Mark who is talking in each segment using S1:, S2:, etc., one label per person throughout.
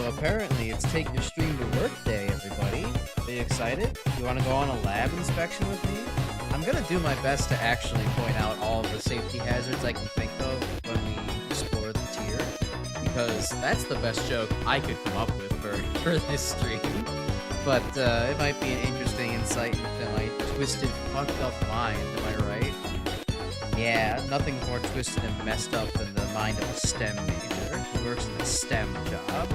S1: So apparently it's Take Your Stream to Work Day, everybody. Are you excited? You want to go on a lab inspection with me? I'm gonna do my best to actually point out all of the safety hazards I can think of when we explore the tier, because that's the best joke I could come up with for this stream. But it might be an interesting insight into my twisted, fucked up mind, am I right? Yeah, nothing's more twisted and messed up than the mind of a STEM major who works in a STEM job.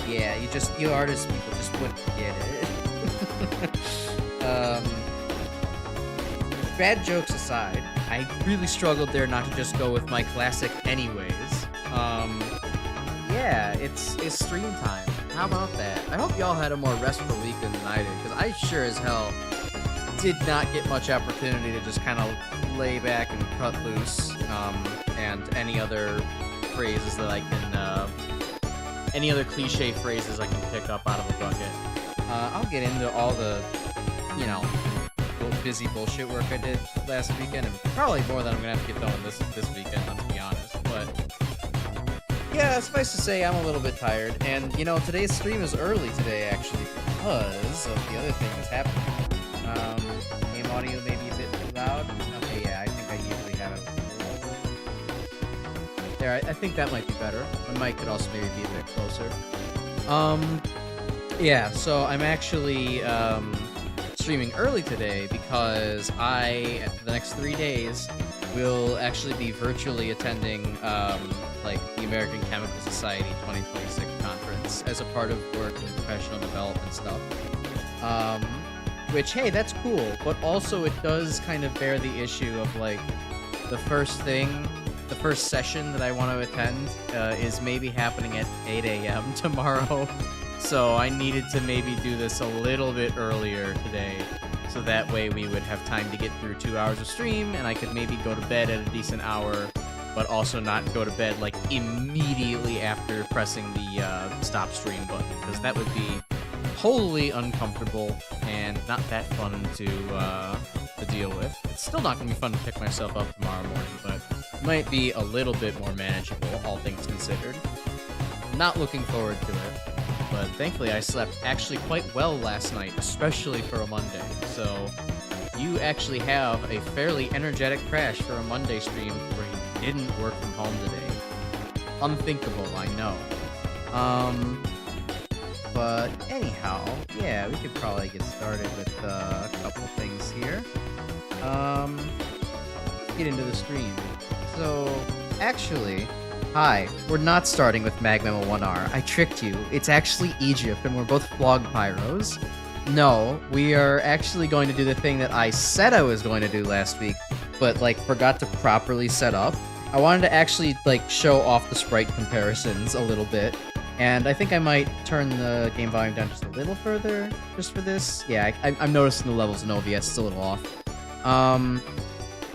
S1: Yeah, you artist people just wouldn't get it. Bad jokes aside, I really struggled there not to just go with my classic anyways. Yeah, it's stream time. How about that? I hope y'all had a more restful weekend than I did, because I sure as hell did not get much opportunity to just kind of lay back and cut loose, and any other phrases that I can, any other cliche phrases I can pick up out of a bucket. I'll get into all the, you know, busy bullshit work I did last weekend, and probably more than I'm gonna have to get done this weekend, let's be honest, but yeah, suffice to say, I'm a little bit tired, and, you know, today's stream is early today, actually, because of the other thing that's happening. Game audio may be a bit too loud. Okay, yeah, I think I usually have it a little lower. There, I think that might be better. My mic could also maybe be a bit closer. Yeah, so I'm actually, streaming early today because I, for the next 3 days, will actually be virtually attending, like, the American Chemical Society 2026 conference as a part of work and professional development stuff. Which, hey, that's cool, but also it does kind of bear the issue of, like, the first session that I want to attend is maybe happening at 8 a.m. tomorrow. So I needed to maybe do this a little bit earlier today, so that way we would have time to get through 2 hours of stream, and I could maybe go to bed at a decent hour, but also not go to bed, like, immediately after pressing the stop stream button, because that would be wholly uncomfortable and not that fun to deal with. It's still not going to be fun to pick myself up tomorrow morning, but it might be a little bit more manageable, all things considered. Not looking forward to it. But thankfully I slept actually quite well last night, especially for a Monday. So you actually have a fairly energetic crash for a Monday stream where you didn't work from home today. Unthinkable, I know. But anyhow, yeah, we could probably get started with a couple things here. Let's get into the stream. So, actually, hi, we're not starting with MaGMML 1R. I tricked you. It's actually Egypt, and we're both flog pyros. No, we are actually going to do the thing that I said I was going to do last week, but, like, forgot to properly set up. I wanted to actually, like, show off the sprite comparisons a little bit, and I think I might turn the game volume down just a little further, just for this. Yeah, I'm noticing the levels in OBS is a little off.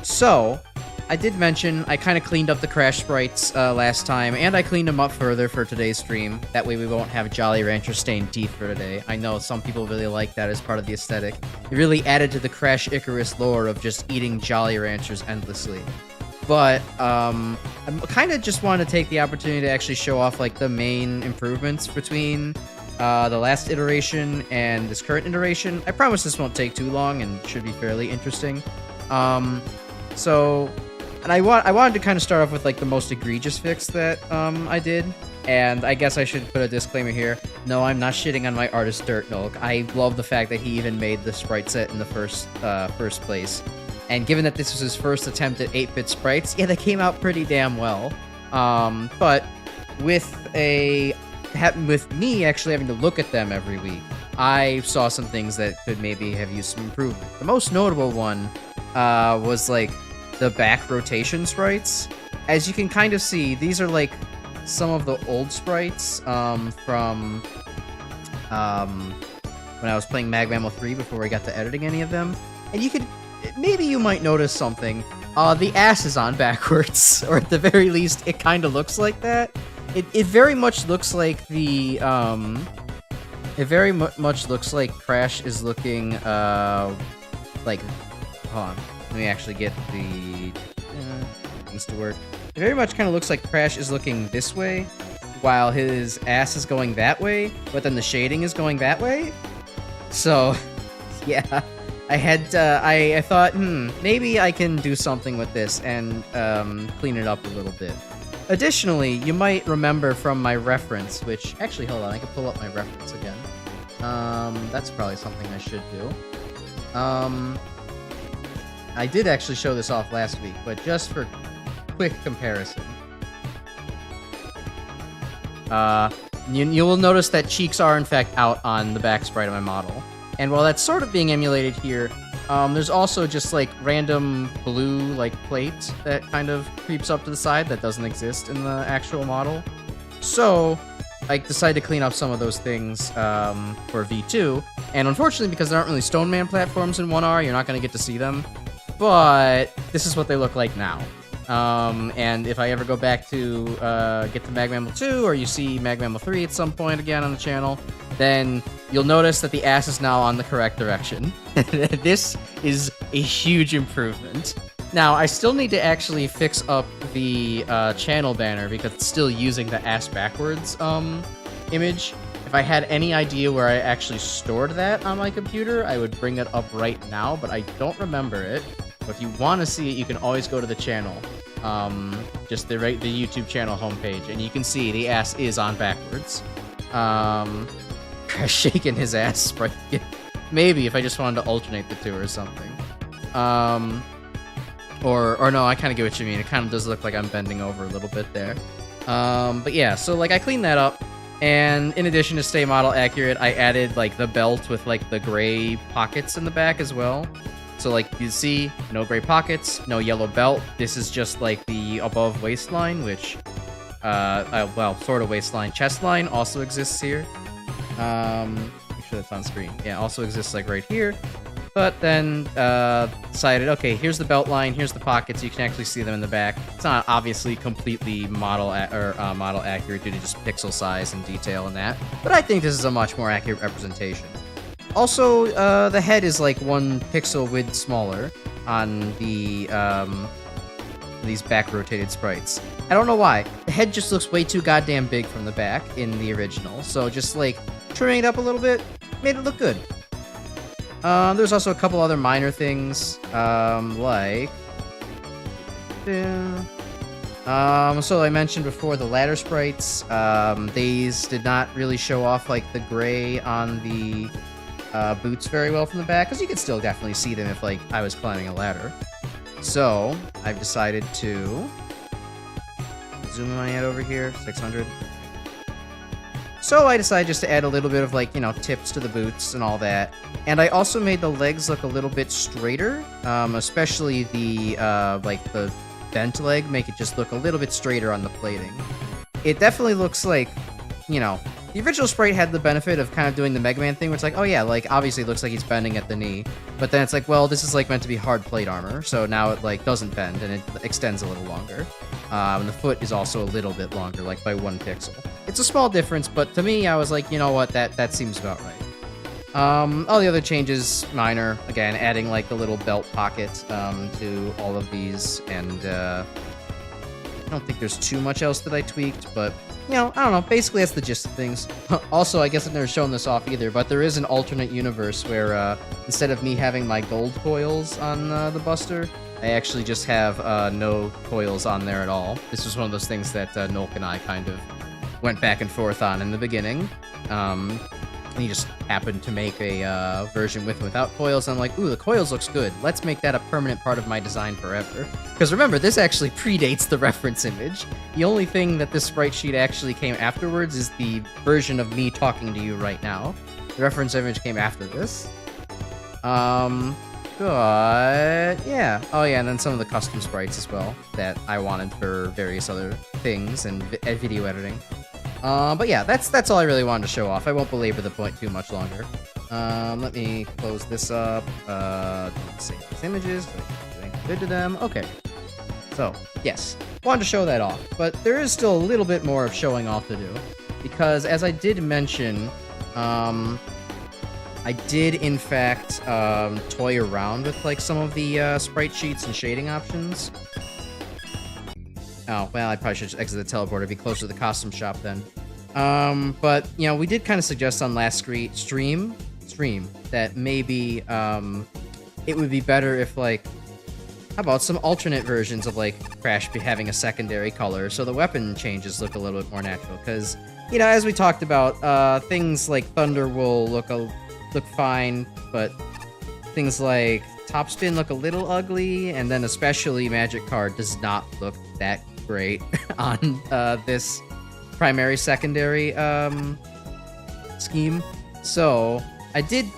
S1: So, I did mention I kind of cleaned up the crash sprites last time, and I cleaned them up further for today's stream. That way we won't have Jolly Rancher stained teeth for today. I know some people really like that as part of the aesthetic. It really added to the Crash Icarus lore of just eating Jolly Ranchers endlessly. But I kind of just wanted to take the opportunity to actually show off, like, the main improvements between the last iteration and this current iteration. I promise this won't take too long and should be fairly interesting. And I wanted to kind of start off with, like, the most egregious fix that I did, and I guess I should put a disclaimer here. No, I'm not shitting on my artist Dirt Nulk. I love the fact that he even made the sprite set in the first place, and given that this was his first attempt at 8-bit sprites, yeah, they came out pretty damn well. But with me actually having to look at them every week, I saw some things that could maybe have used some improvement. The most notable one was, like, the back rotation sprites. As you can kind of see, these are, like, some of the old sprites from when I was playing MaGMML 3 before I got to editing any of them. And maybe you might notice something. The ass is on backwards, or at the very least, it kind of looks like that. It very much looks like the, it very much looks like Crash is looking, like, hold on. Let me actually get the things to work. It very much kind of looks like Crash is looking this way, while his ass is going that way, but then the shading is going that way. So, yeah, I thought, maybe I can do something with this and clean it up a little bit. Additionally, you might remember from my reference, which, actually, hold on, I can pull up my reference again. That's probably something I should do. I did actually show this off last week, but just for quick comparison. You will notice that cheeks are, in fact, out on the back sprite of my model. And while that's sort of being emulated here, there's also just, like, random blue, like, plate that kind of creeps up to the side that doesn't exist in the actual model. So, I decided to clean up some of those things for V2. And unfortunately, because there aren't really Stone Man platforms in 1R, you're not going to get to see them. But this is what they look like now. And if I ever go back to get to MaGMML 2, or you see MaGMML 3 at some point again on the channel, then you'll notice that the ass is now on the correct direction. This is a huge improvement. Now, I still need to actually fix up the channel banner because it's still using the ass backwards image. If I had any idea where I actually stored that on my computer, I would bring it up right now, but I don't remember it. But if you want to see it, you can always go to the channel, just the YouTube channel homepage, and you can see the ass is on backwards. Shaking his ass, right? Maybe if I just wanted to alternate the two or something. Or no, I kind of get what you mean. It kind of does look like I'm bending over a little bit there. But yeah, so like I cleaned that up. And in addition to stay model accurate, I added like the belt with like the gray pockets in the back as well. So like you see, no gray pockets, no yellow belt. This is just like the above waistline, which, well, sort of waistline. Chest line also exists here. Make sure that's on screen. Yeah, also exists like right here. But then decided, okay, here's the belt line, here's the pockets. You can actually see them in the back. It's not obviously completely model accurate due to just pixel size and detail and that, but I think this is a much more accurate representation. Also, the head is like 1 pixel width smaller on the these back rotated sprites. I don't know why. The head just looks way too goddamn big from the back in the original. So just like trimming it up a little bit made it look good. There's also a couple other minor things, like... so I mentioned before the ladder sprites, these did not really show off, like, the gray on the boots very well from the back, because you could still definitely see them if, like, I was climbing a ladder. So, I've decided to... zoom my head over here, 600. So I decided just to add a little bit of, like, you know, tips to the boots and all that. And I also made the legs look a little bit straighter, especially the, like, the bent leg, make it just look a little bit straighter on the plating. It definitely looks like, you know, the original sprite had the benefit of kind of doing the Mega Man thing, where it's like, oh yeah, like, obviously it looks like he's bending at the knee. But then it's like, well, this is, like, meant to be hard plate armor, so now it, like, doesn't bend, and it extends a little longer. And the foot is also a little bit longer, like, by 1 pixel. It's a small difference, but to me, I was like, you know what, that seems about right. All the other changes, minor. Again, adding, like, the little belt pocket to all of these, and I don't think there's too much else that I tweaked, but, you know, I don't know. Basically, that's the gist of things. Also, I guess I've never shown this off either, but there is an alternate universe where instead of me having my gold coils on the Buster, I actually just have no coils on there at all. This was one of those things that Nolk and I kind of went back and forth on in the beginning. And he just happened to make a version with and without coils. And I'm like, ooh, the coils looks good. Let's make that a permanent part of my design forever. Because remember, this actually predates the reference image. The only thing that this sprite sheet actually came afterwards is the version of me talking to you right now. The reference image came after this. But yeah. Oh yeah, and then some of the custom sprites as well that I wanted for various other things and video editing. But yeah, that's all I really wanted to show off. I won't belabor the point too much longer. Let me close this up. Save these images. Doing good to them. Okay. So, yes. Wanted to show that off. But there is still a little bit more of showing off to do. Because, as I did mention, I did, in fact, toy around with, like, some of the sprite sheets and shading options. Oh, well, I probably should just exit the teleporter, be closer to the costume shop then. But, you know, we did kind of suggest on last stream that maybe, it would be better if, like, how about some alternate versions of, like, Crash having a secondary color so the weapon changes look a little bit more natural? Because, you know, as we talked about, things like Thunder will look fine, but things like Topspin look a little ugly, and then especially Magic Card does not look that great on this primary secondary scheme. So I did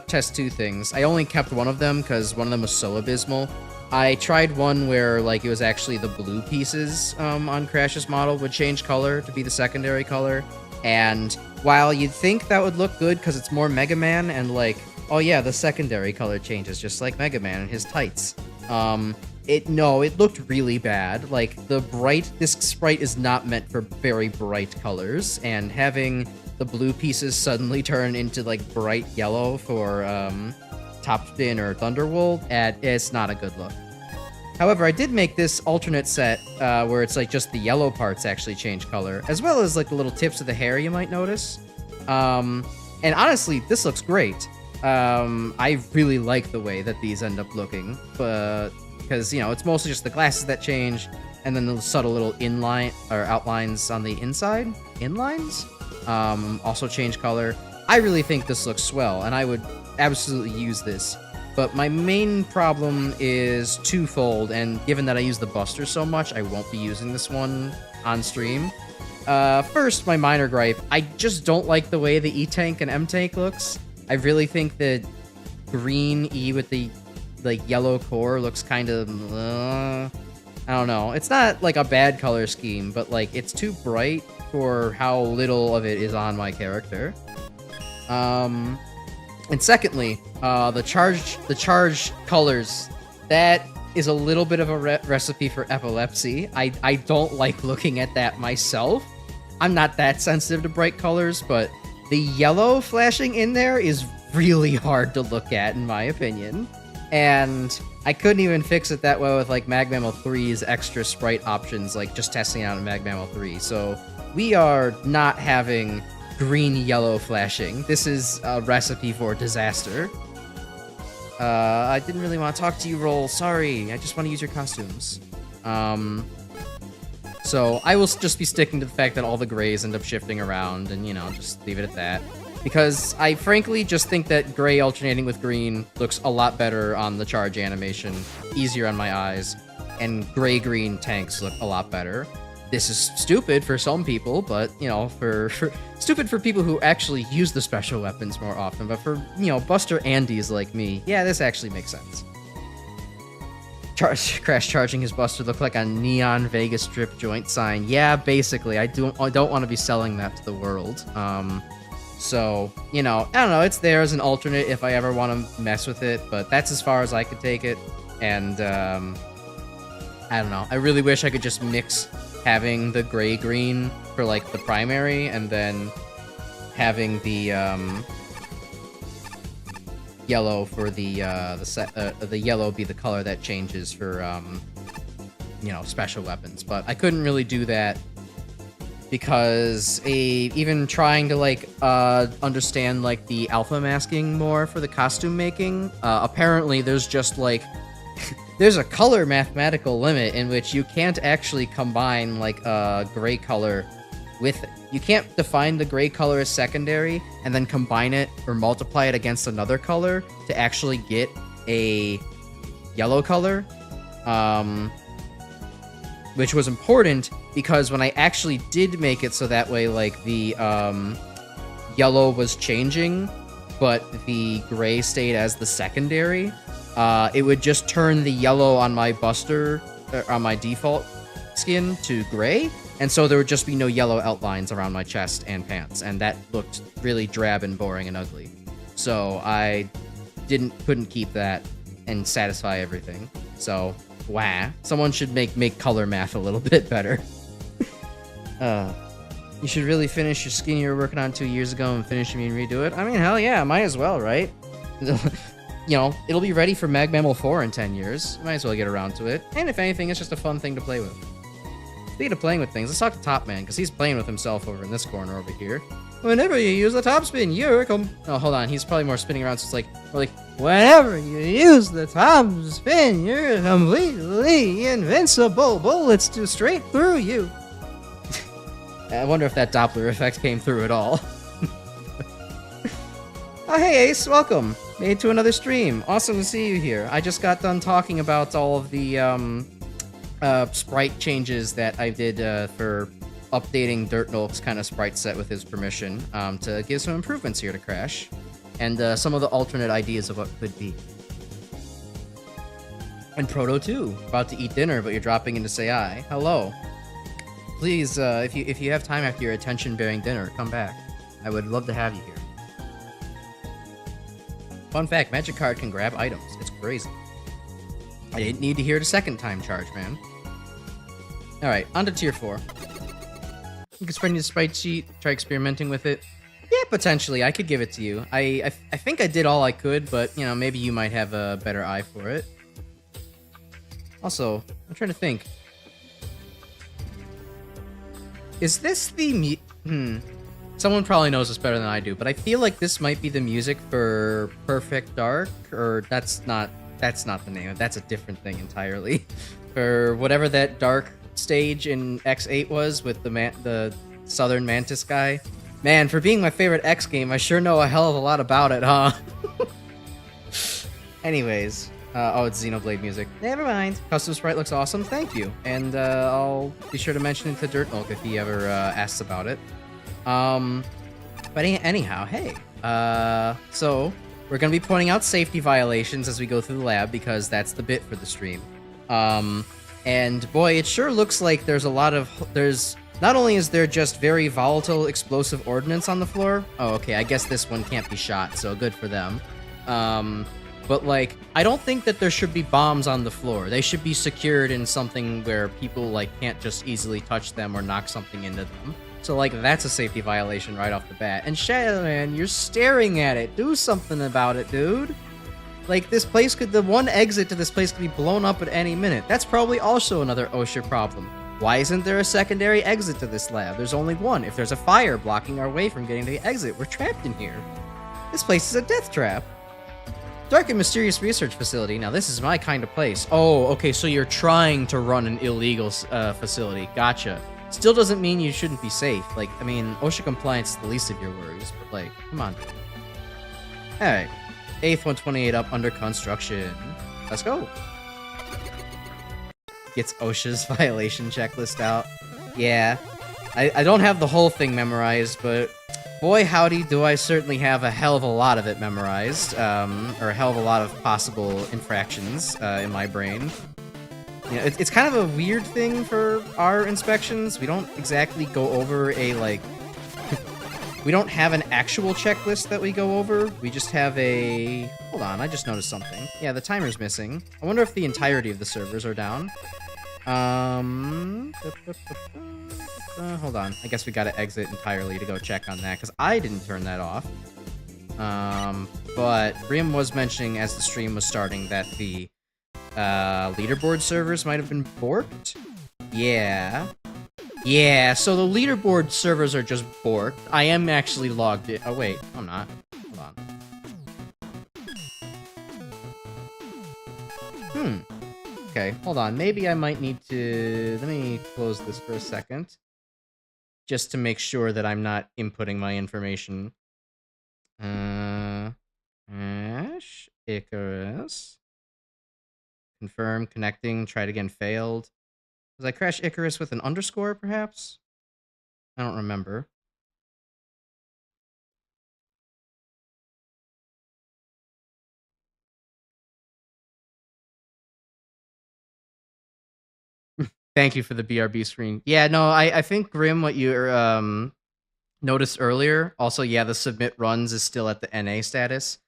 S1: test two things. I only kept one of them because one of them was so abysmal. I tried one where, like, it was actually the blue pieces on Crash's model would change color to be the secondary color. And while you'd think that would look good because it's more Mega Man and, like, oh yeah, the secondary color changes just like Mega Man and his tights. It looked really bad. Like, this sprite is not meant for very bright colors, and having the blue pieces suddenly turn into, like, bright yellow for Topspin or Thunderwolt, it's not a good look. However, I did make this alternate set where it's, like, just the yellow parts actually change color, as well as, like, the little tips of the hair you might notice. And honestly, this looks great. I really like the way that these end up looking, but because, you know, it's mostly just the glasses that change, and then the subtle little inline or outlines on the inside. Inlines? Also change color. I really think this looks swell, and I would absolutely use this. But my main problem is twofold, and given that I use the Buster so much, I won't be using this one on stream. First, my minor gripe, I just don't like the way the E-Tank and M-Tank looks. I really think that green E with the, like, yellow core looks kind of, I don't know. It's not, like, a bad color scheme, but, like, it's too bright for how little of it is on my character. And secondly, the charge colors, that is a little bit of a recipe for epilepsy. I don't like looking at that myself. I'm not that sensitive to bright colors, but the yellow flashing in there is really hard to look at, in my opinion. And I couldn't even fix it that way with, like, MaGMML 3's extra sprite options, like just testing it out in MaGMML 3. So we are not having green-yellow flashing. This is a recipe for disaster. I didn't really want to talk to you, Roll. Sorry, I just want to use your costumes. So I will just be sticking to the fact that all the grays end up shifting around, and, you know, just leave it at that. Because I frankly just think that gray alternating with green looks a lot better on the charge animation, easier on my eyes, and gray-green tanks look a lot better. This is stupid for some people, but, you know, for stupid for people who actually use the special weapons more often, but for, you know, Buster Andes like me, yeah, this actually makes sense. Crash charging his Buster look like a neon Vegas Strip joint sign. Yeah, basically, I don't want to be selling that to the world. So, you know, I don't know, it's there as an alternate if I ever want to mess with it, but that's as far as I could take it. And, I don't know, I really wish I could just mix having the gray-green for, like, the primary, and then having the, yellow for the yellow be the color that changes for, you know, special weapons. But I couldn't really do that because even trying to, like, understand, like, the alpha masking more for the costume making, apparently there's just, like, there's a color mathematical limit in which you can't actually combine, like, a gray color with it. You can't define the gray color as secondary and then combine it or multiply it against another color to actually get a yellow color. Which was important because when I actually did make it so that way, like, the yellow was changing, but the gray stayed as the secondary, it would just turn the yellow on my Buster, on my default skin, to gray, and so there would just be no yellow outlines around my chest and pants, and that looked really drab and boring and ugly. So I couldn't keep that and satisfy everything. So, wow. Someone should make color math a little bit better. You should really finish your skin you were working on 2 years ago and finish me and redo it. I mean, hell yeah, might as well, right? you know, it'll be ready for MaGMML 4 in 10 years. Might as well get around to it. And if anything, it's just a fun thing to play with. Speaking of playing with things, let's talk to Top Man, because he's playing with himself over in this corner over here. Whenever you use the top spin, you're oh, hold on, he's probably more spinning around, so it's like, whenever you use the top spin, you're completely invincible. Bullets do straight through you. I wonder if that Doppler effect came through at all. Oh, hey Ace, welcome. Made to another stream. Awesome to see you here. I just got done talking about all of the sprite changes that I did for updating Dirtnulk's kind of sprite set with his permission to give some improvements here to Crash, and some of the alternate ideas of what could be. And Proto 2, about to eat dinner, but you're dropping in to say hi. Hello. Please, if you have time after your attention-bearing dinner, come back. I would love to have you here. Fun fact, Magic Card can grab items. It's crazy. I didn't need to hear it a second time charge, man. Alright, on to Tier 4. You can spread your sprite sheet, try experimenting with it. Yeah, potentially, I could give it to you. I think I did all I could, but, you know, maybe you might have a better eye for it. Also, I'm trying to think. Is this the Someone probably knows this better than I do, but I feel like this might be the music for Perfect Dark, or that's not the name. That's a different thing entirely. For whatever that dark stage in X8 was with the Southern Mantis guy. Man, for being my favorite X game, I sure know a hell of a lot about it, huh? Anyways, oh, it's Xenoblade music. Never mind. Custom sprite looks awesome, thank you. And I'll be sure to mention it to Dirtnulk if he ever asks about it. But anyhow, hey. So, we're gonna be pointing out safety violations as we go through the lab, because that's the bit for the stream. And boy, it sure looks like there's a lot of... Not only is there just very volatile explosive ordnance on the floor... Oh, okay, I guess this one can't be shot, so good for them. But, like, I don't think that there should be bombs on the floor. They should be secured in something where people, like, can't just easily touch them or knock something into them. So, like, that's a safety violation right off the bat. And Shadow Man, you're staring at it. Do something about it, dude. Like, this place the one exit to this place could be blown up at any minute. That's probably also another OSHA problem. Why isn't there a secondary exit to this lab? There's only one. If there's a fire blocking our way from getting to the exit, we're trapped in here. This place is a death trap. Dark and mysterious research facility. Now, this is my kind of place. Oh, okay, so you're trying to run an illegal facility. Gotcha. Still doesn't mean you shouldn't be safe. Like, I mean, OSHA compliance is the least of your worries, but, like, come on. Alright. 8th 128 up under construction. Let's go. Gets OSHA's violation checklist out. Yeah. I don't have the whole thing memorized, but boy howdy do I certainly have a hell of a lot of it memorized. Or a hell of a lot of possible infractions in my brain. You know, it's kind of a weird thing for our inspections. We don't exactly go over a, like... We don't have an actual checklist that we go over. We just have a... Hold on, I just noticed something. Yeah, the timer's missing. I wonder if the entirety of the servers are down. Hold on. I guess we gotta exit entirely to go check on that, because I didn't turn that off. But Brim was mentioning as the stream was starting that the leaderboard servers might have been borked. Yeah. Yeah, so the leaderboard servers are just borked. I am actually logged in. Oh, wait. I'm not. Hold on. Okay, hold on. Maybe I might need to... Let me close this for a second. Just to make sure that I'm not inputting my information. Ash, Icarus. Confirm, connecting, tried again, failed. Did I crash Icarus with an underscore, perhaps? I don't remember. Thank you for the BRB screen. Yeah, no, I think, Grim, what you noticed earlier, also, yeah, the submit runs is still at the NA status.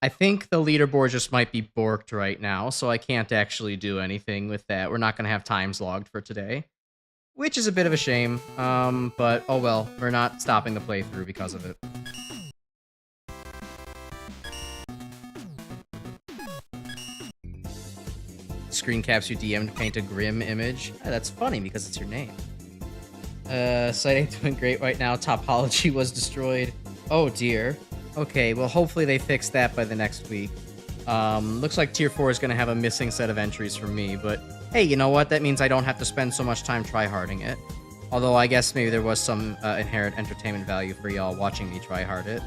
S1: I think the leaderboard just might be borked right now, so I can't actually do anything with that. We're not going to have times logged for today, which is a bit of a shame, but oh well, we're not stopping the playthrough because of it. screen caps you DM to paint a grim image. That's funny because it's your name. Site ain't doing great right now. Topology was destroyed. Oh dear. Okay, well hopefully they fix that by the next week. Looks like tier 4 is going to have a missing set of entries for me, but hey, you know what? That means I don't have to spend so much time tryharding it. Although I guess maybe there was some inherent entertainment value for y'all watching me tryhard it.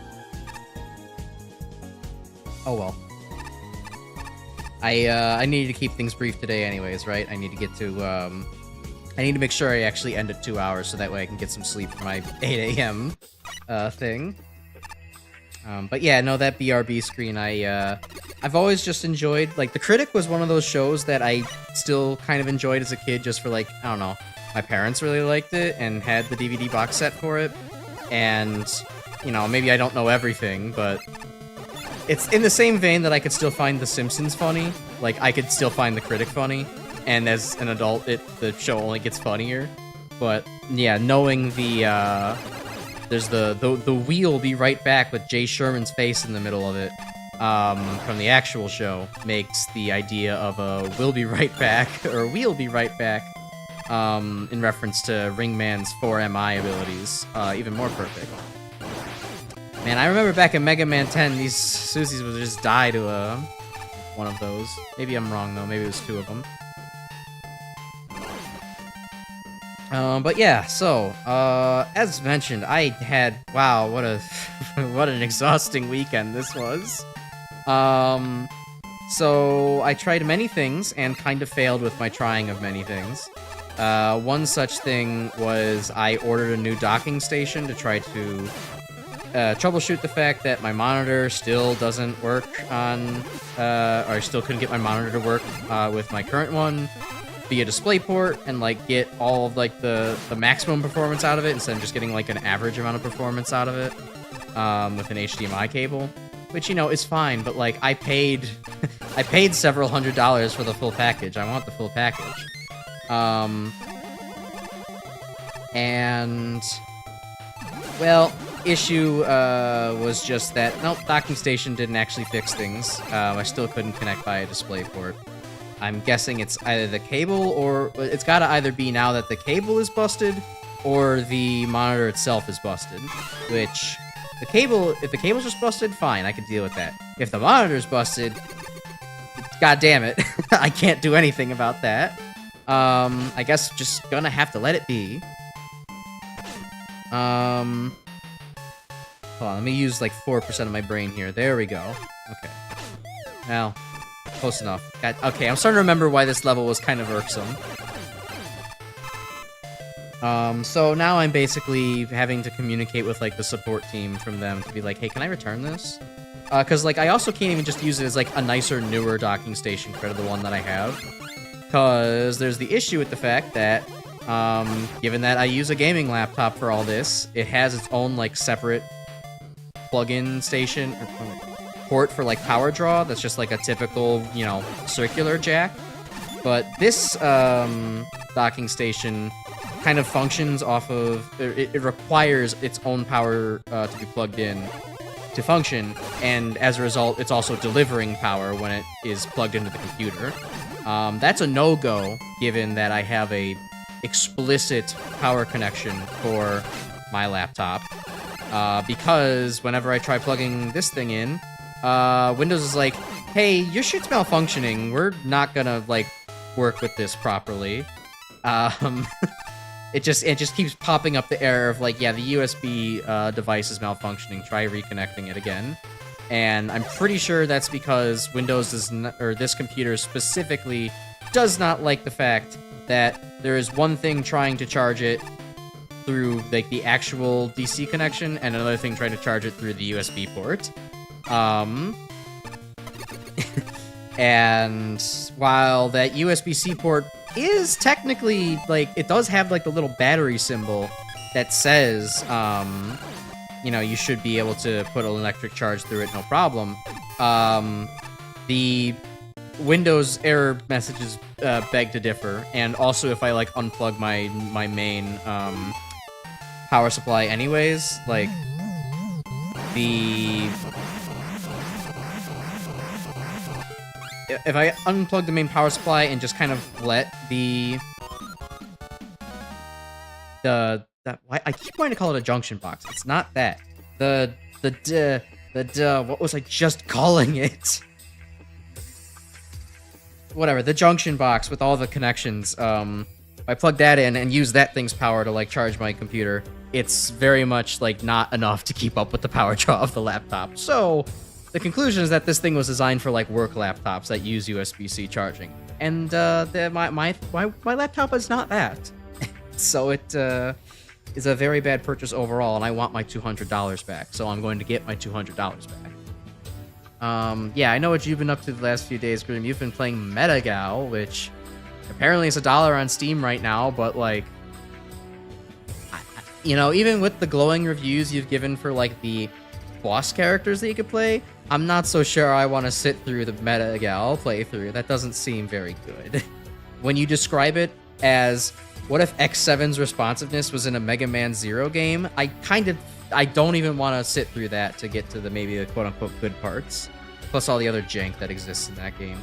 S1: Oh well. I needed to keep things brief today anyways, right? I need to get to, I need to make sure I actually end at 2 hours so that way I can get some sleep for my 8 a.m. Thing. But yeah, no, that BRB screen, I've always just enjoyed, like, The Critic was one of those shows that I still kind of enjoyed as a kid just for, like, I don't know, my parents really liked it and had the DVD box set for it, and, you know, maybe I don't know everything, but it's in the same vein that I could still find The Simpsons funny, like, I could still find The Critic funny, and as an adult, the show only gets funnier, but, yeah, knowing there's the We'll Be Right Back with Jay Sherman's face in the middle of it, from the actual show, makes the idea of a We'll Be Right Back, or We'll Be Right Back, in reference to Ringman's 4MI abilities, even more perfect. Man, I remember back in Mega Man 10, these Susies would just die to, one of those. Maybe I'm wrong, though. Maybe it was 2 of them. But yeah, so, as mentioned, I had, wow, what a, what an exhausting weekend this was. So, I tried many things, and kind of failed with my trying of many things. One such thing was I ordered a new docking station to try to troubleshoot the fact that my monitor still doesn't work on, or I still couldn't get my monitor to work with my current one via DisplayPort, and like get all of like the maximum performance out of it instead of just getting like an average amount of performance out of it with an HDMI cable, which, you know, is fine, but like I paid I paid several $100s for the full package. I want the full package. And well, issue was just that nope, docking station didn't actually fix things. I still couldn't connect via DisplayPort. I'm guessing it's either the cable, or it's gotta either be now that the cable is busted or the monitor itself is busted, which the cable, if the cable's just busted, fine, I could deal with that. If the monitor's busted, god damn it, I can't do anything about that. I guess just gonna have to let it be. Hold on, let me use like 4% of my brain here. There we go. Okay. Now, close enough. God, okay, I'm starting to remember why this level was kind of irksome. So now I'm basically having to communicate with like the support team from them to be like, hey, can I return this? Cause like I also can't even just use it as like a nicer, newer docking station compared to the one that I have. Cause there's the issue with the fact that, given that I use a gaming laptop for all this, it has its own like separate plug-in station or port for like power draw that's just like a typical, you know, circular jack. But this docking station kind of functions off of, it requires its own power to be plugged in to function, and as a result it's also delivering power when it is plugged into the computer. That's a no-go given that I have a explicit power connection for my laptop, because whenever I try plugging this thing in, Windows is like, hey, your shit's malfunctioning, we're not gonna like work with this properly. It just keeps popping up the error of like, yeah, the USB device is malfunctioning, try reconnecting it again. And I'm pretty sure that's because Windows does not, or this computer specifically does not like the fact that there is one thing trying to charge it through like the actual DC connection and another thing trying to charge it through the USB port. And while that USB-C port is technically, like, it does have, like, the little battery symbol that says, you know, you should be able to put an electric charge through it, no problem. The Windows error messages beg to differ, and also if I, like, unplug my main power supply anyways, like, if I unplug the main power supply and just kind of let I keep wanting to call it a junction box. It's not that. What was I just calling it? Whatever, the junction box with all the connections. I plug that in and use that thing's power to like charge my computer. It's very much like not enough to keep up with the power draw of the laptop. So the conclusion is that this thing was designed for like work laptops that use USB-C charging, and my laptop is not that. So it is a very bad purchase overall, and I want my $200 back. So I'm going to get my $200 back. Yeah, I know what you've been up to the last few days, Grim. You've been playing MetaGal, which apparently is $1 on Steam right now, but like, you know, even with the glowing reviews you've given for like the boss characters that you could play, I'm not so sure I want to sit through the MetaGal playthrough. That doesn't seem very good. When you describe it as, what if X7's responsiveness was in a Mega Man Zero game? I don't even want to sit through that to get to the maybe the quote-unquote good parts. Plus all the other jank that exists in that game.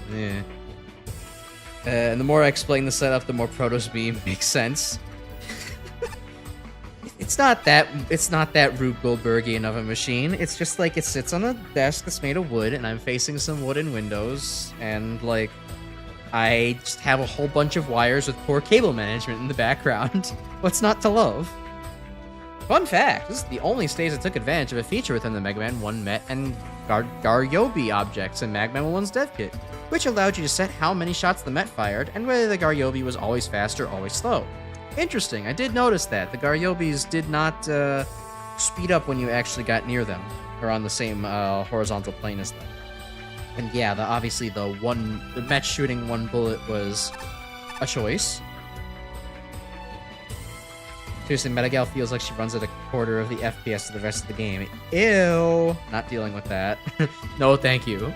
S1: And the more I explain the setup, the more Protoss Beam makes sense. It's not that Rube Goldbergian of a machine. It's just like it sits on a desk that's made of wood, and I'm facing some wooden windows, and like I just have a whole bunch of wires with poor cable management in the background. What's not to love? Fun fact, this is the only stage that took advantage of a feature within the Mega Man 1 Met and Garyobi objects in MaGMML 1's dev kit, which allowed you to set how many shots the Met fired and whether the Garyobi was always fast or always slow. Interesting, I did notice that. The Garyobis did not speed up when you actually got near them, or on the same horizontal plane as them. And yeah, obviously the Met shooting one bullet was a choice. Seriously, MetaGal feels like she runs at a quarter of the FPS of the rest of the game. Ew! Not dealing with that. No, thank you.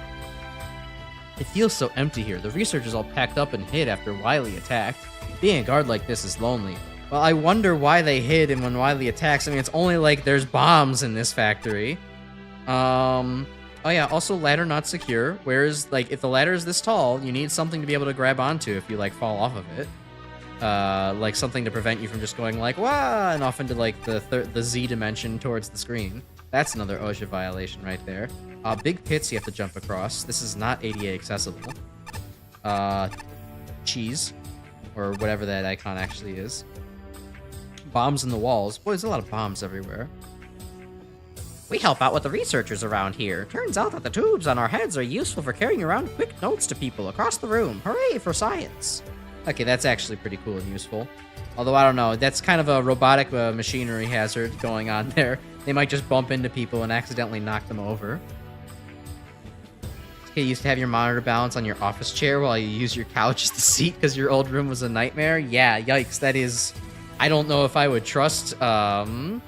S1: It feels so empty here. The research is all packed up and hid after Wily attacked. Being a guard like this is lonely. Well, I wonder why they hid and when Wily attacks. I mean, it's only like there's bombs in this factory. Oh yeah, also ladder not secure. Whereas, like, if the ladder is this tall, you need something to be able to grab onto if you, like, fall off of it. Like something to prevent you from just going like, wah, and off into like the Z dimension towards the screen. That's another OSHA violation right there. Big pits you have to jump across. This is not ADA accessible. Cheese, or whatever that icon actually is. Bombs in the walls. Boy, there's a lot of bombs everywhere. We help out with the researchers around here. Turns out that the tubes on our heads are useful for carrying around quick notes to people across the room. Hooray for science! Okay, that's actually pretty cool and useful. Although, I don't know, that's kind of a robotic machinery hazard going on there. They might just bump into people and accidentally knock them over. Okay, you used to have your monitor balance on your office chair while you use your couch as the seat because your old room was a nightmare? Yeah, yikes, that is... I don't know if I would trust a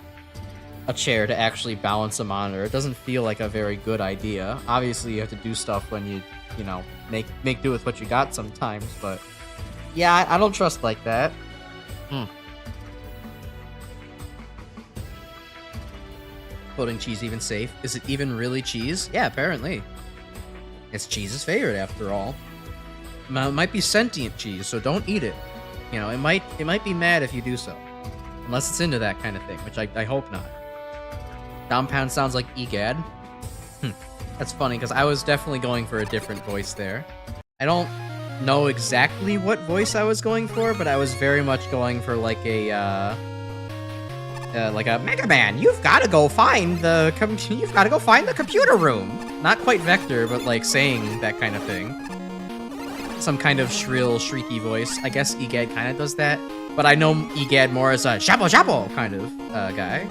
S1: chair to actually balance a monitor. It doesn't feel like a very good idea. Obviously, you have to do stuff when you know, make do with what you got sometimes, but... Yeah, I don't trust like that. Floating cheese even safe? Is it even really cheese? Yeah, apparently. It's cheese's favorite, after all. It might be sentient cheese, so don't eat it. You know, it might be mad if you do so. Unless it's into that kind of thing, which I hope not. Compound sounds like EGAD. That's funny, because I was definitely going for a different voice there. I don't know exactly what voice I was going for, but I was very much going for like a Mega Man. You've got to go find the computer room. Not quite Vector, but like saying that kind of thing. Some kind of shrill, shrieky voice. I guess EGAD kind of does that, but I know EGAD more as a shapo shapo kind of guy.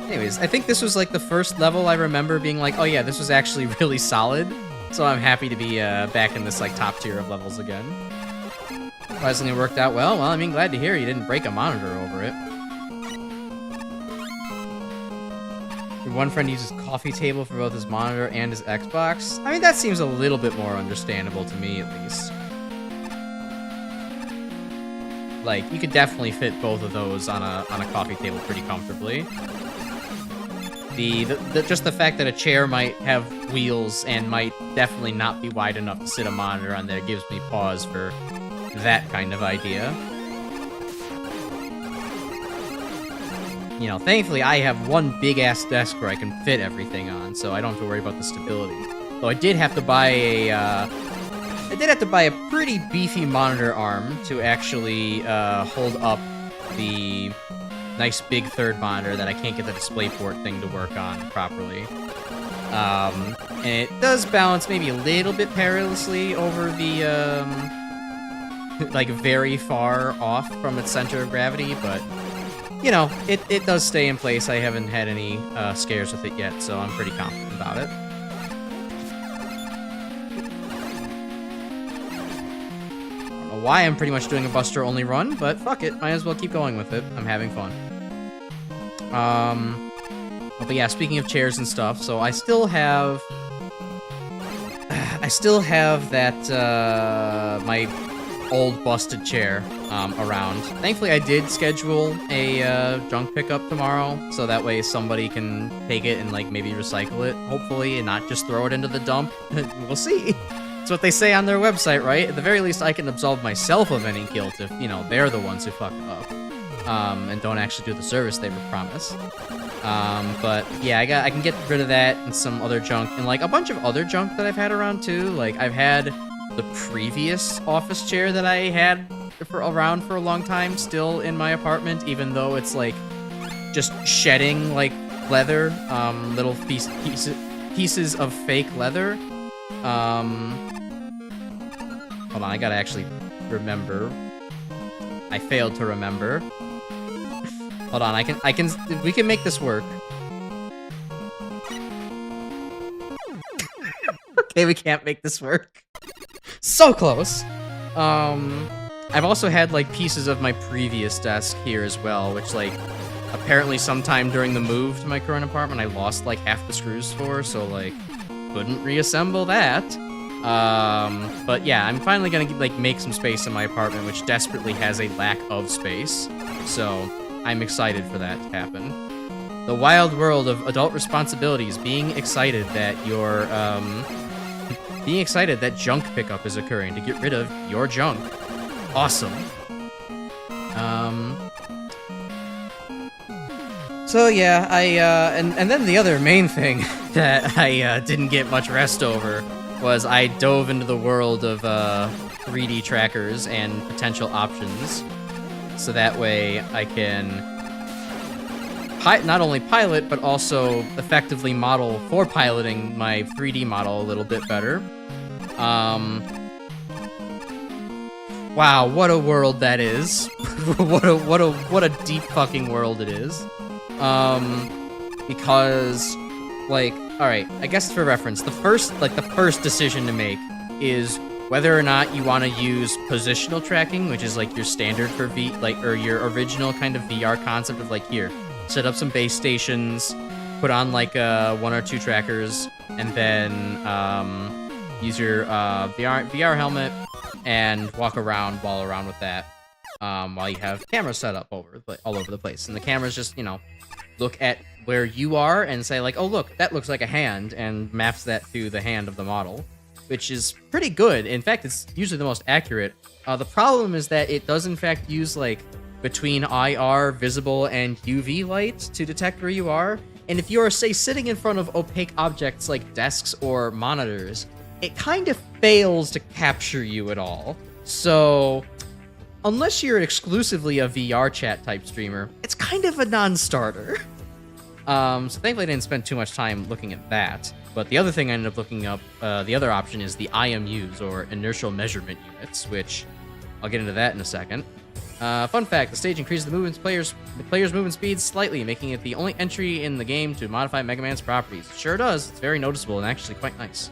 S1: Anyways, I think this was like the first level I remember being like, oh yeah, this was actually really solid. So I'm happy to be back in this like top tier of levels again. Surprisingly worked out well. Well, I mean, glad to hear you didn't break a monitor over it. Your one friend uses coffee table for both his monitor and his Xbox. I mean, that seems a little bit more understandable to me, at least. Like, you could definitely fit both of those on a coffee table pretty comfortably. Just the fact that a chair might have wheels and might definitely not be wide enough to sit a monitor on there gives me pause for that kind of idea. You know, thankfully I have one big-ass desk where I can fit everything on, so I don't have to worry about the stability. Though I did have to buy a pretty beefy monitor arm to actually hold up the nice big third monitor that I can't get the DisplayPort thing to work on properly. And it does balance maybe a little bit perilously over the, like, very far off from its center of gravity, but, you know, it does stay in place. I haven't had any scares with it yet, so I'm pretty confident about it. I don't know why I'm pretty much doing a Buster-only run, but fuck it, might as well keep going with it. I'm having fun. But yeah, speaking of chairs and stuff, so I still have that, my old busted chair, around. Thankfully, I did schedule a, junk pickup tomorrow, so that way somebody can take it and, like, maybe recycle it, hopefully, and not just throw it into the dump. We'll see. That's what they say on their website, right? At the very least, I can absolve myself of any guilt if, you know, they're the ones who fucked up. And don't actually do the service they were promised. But yeah, I can get rid of that and some other junk, and like a bunch of other junk that I've had around too. Like I've had the previous office chair that I had around for a long time still in my apartment, even though it's like just shedding like leather, little pieces of fake leather. Hold on, I gotta actually remember. I failed to remember. Hold on, we can make this work. Okay, we can't make this work. So close. I've also had, like, pieces of my previous desk here as well, which, like, apparently sometime during the move to my current apartment, I lost, like, half the screws for, so, like, couldn't reassemble that. But yeah, I'm finally gonna, like, make some space in my apartment, which desperately has a lack of space, so I'm excited for that to happen. The wild world of adult responsibilities, being excited that junk pickup is occurring to get rid of your junk. Awesome. So yeah, and then the other main thing that I didn't get much rest over was I dove into the world of 3D trackers and potential options. So that way I can not only pilot, but also effectively model for piloting my 3D model a little bit better. Wow, what a world that is. what a deep fucking world it is. Because, like, alright, I guess for reference, the first decision to make is whether or not you want to use positional tracking, which is like your standard for or your original kind of VR concept of like, here, set up some base stations, put on like 1 or 2 trackers, and then use your VR helmet and walk around with that while you have cameras set up all over the place. And the cameras just, you know, look at where you are and say like, oh look, that looks like a hand, and maps that to the hand of the model, which is pretty good. In fact, it's usually the most accurate. The problem is that it does in fact use like between IR, visible, and UV light to detect where you are. And if you are, say, sitting in front of opaque objects like desks or monitors, it kind of fails to capture you at all. So unless you're exclusively a VR chat type streamer, it's kind of a non-starter. So thankfully I didn't spend too much time looking at that. But the other thing I ended up looking up, the other option is the IMUs, or inertial measurement units, which I'll get into that in a second. Fun fact, the stage increases the player's movement speed slightly, making it the only entry in the game to modify Mega Man's properties. Sure does. It's very noticeable and actually quite nice.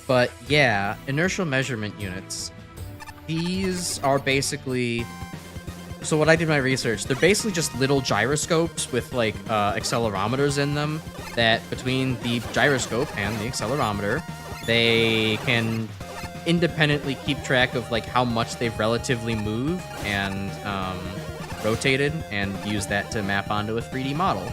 S1: But yeah, inertial measurement units. These are basically... So what I did my research, they're basically just little gyroscopes with like accelerometers in them that between the gyroscope and the accelerometer, they can independently keep track of like how much they've relatively moved and rotated and use that to map onto a 3D model.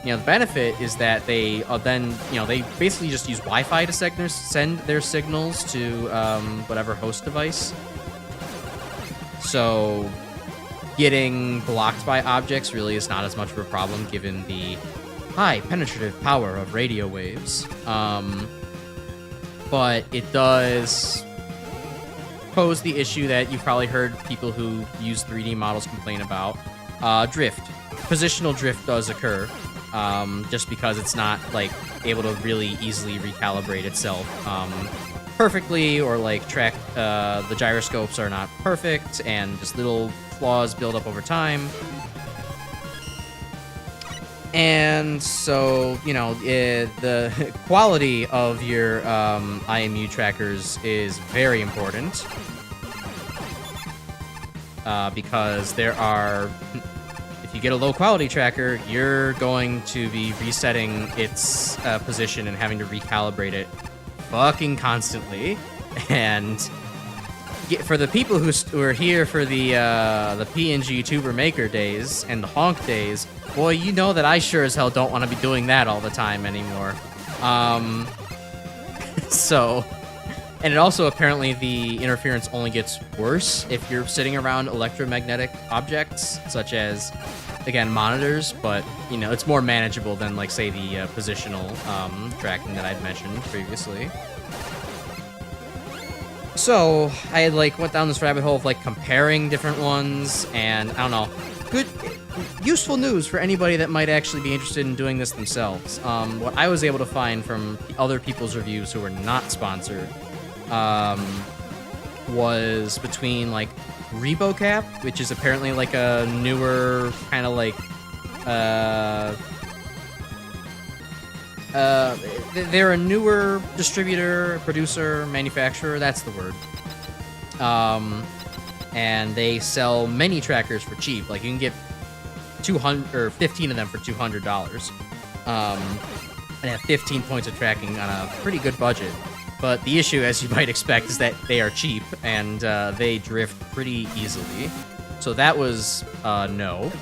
S1: The benefit is that they then, they basically just use Wi-Fi to send their signals to whatever host device. So getting blocked by objects really is not as much of a problem given the high penetrative power of radio waves. But it does pose the issue that you've probably heard people who use 3D models complain about. Drift. Positional drift does occur, just because it's not, like, able to really easily recalibrate itself perfectly, or, like, track, the gyroscopes are not perfect, and just little flaws build up over time. And so, the quality of your IMU trackers is very important, because there are... If you get a low-quality tracker, you're going to be resetting its position and having to recalibrate it fucking constantly. And for the people who are here for the PNG Tuber Maker days and the honk days, boy, you know that I sure as hell don't want to be doing that all the time anymore. And it also, apparently, the interference only gets worse if you're sitting around electromagnetic objects, such as, again, monitors, but, it's more manageable than, like, say, the positional tracking that I'd mentioned previously. So, I, went down this rabbit hole of, comparing different ones, and, I don't know, good, useful news for anybody that might actually be interested in doing this themselves. What I was able to find from other people's reviews who were not sponsored, was between, ReboCap, which is apparently, a newer kind of, they're a newer distributor, producer, manufacturer, that's the word. And they sell many trackers for cheap. You can get 200 or 15 of them for $200. And have 15 points of tracking on a pretty good budget. But the issue, as you might expect, is that they are cheap, and they drift pretty easily. So that was no.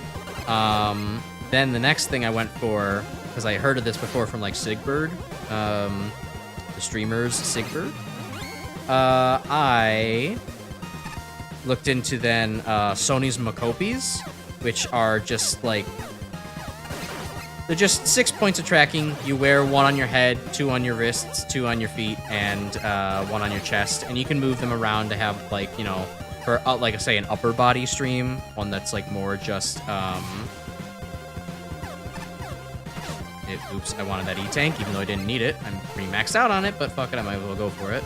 S1: Then the next thing I went for, because I heard of this before from, Sigbird, the streamers Sigbird, I looked into then Sony's MaGMMLs, which are just, they're just 6 points of tracking. You wear 1 on your head, 2 on your wrists, 2 on your feet, and 1 on your chest. And you can move them around to have, for, say, an upper body stream, one that's, more just, oops, I wanted that E-Tank, even though I didn't need it. I'm pretty maxed out on it, but fuck it, I might as well go for it.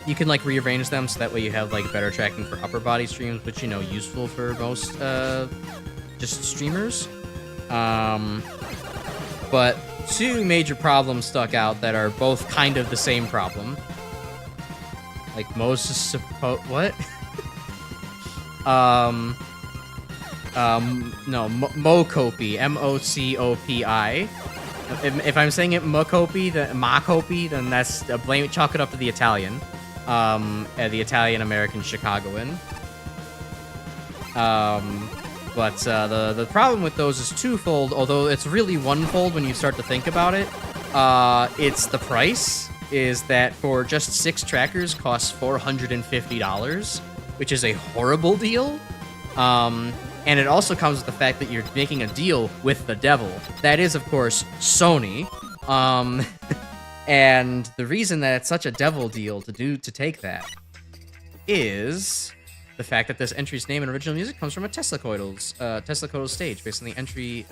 S1: You can, rearrange them so that way you have, better tracking for upper body streams, which, useful for most, just streamers. But 2 major problems stuck out that are both kind of the same problem. Most what? No, MoCopi, M-O-C-O-P-I. If I'm saying it MaCopi, then that's chalk it up to the Italian. The Italian-American Chicagoan. But the problem with those is twofold, although it's really onefold when you start to think about it. It's the price, is that for just 6 trackers costs $450, which is a horrible deal. And it also comes with the fact that you're making a deal with the devil. That is, of course, Sony. And the reason that it's such a devil deal to take that is the fact that this entry's name and original music comes from a Tesla-Coidals stage, based on the entry,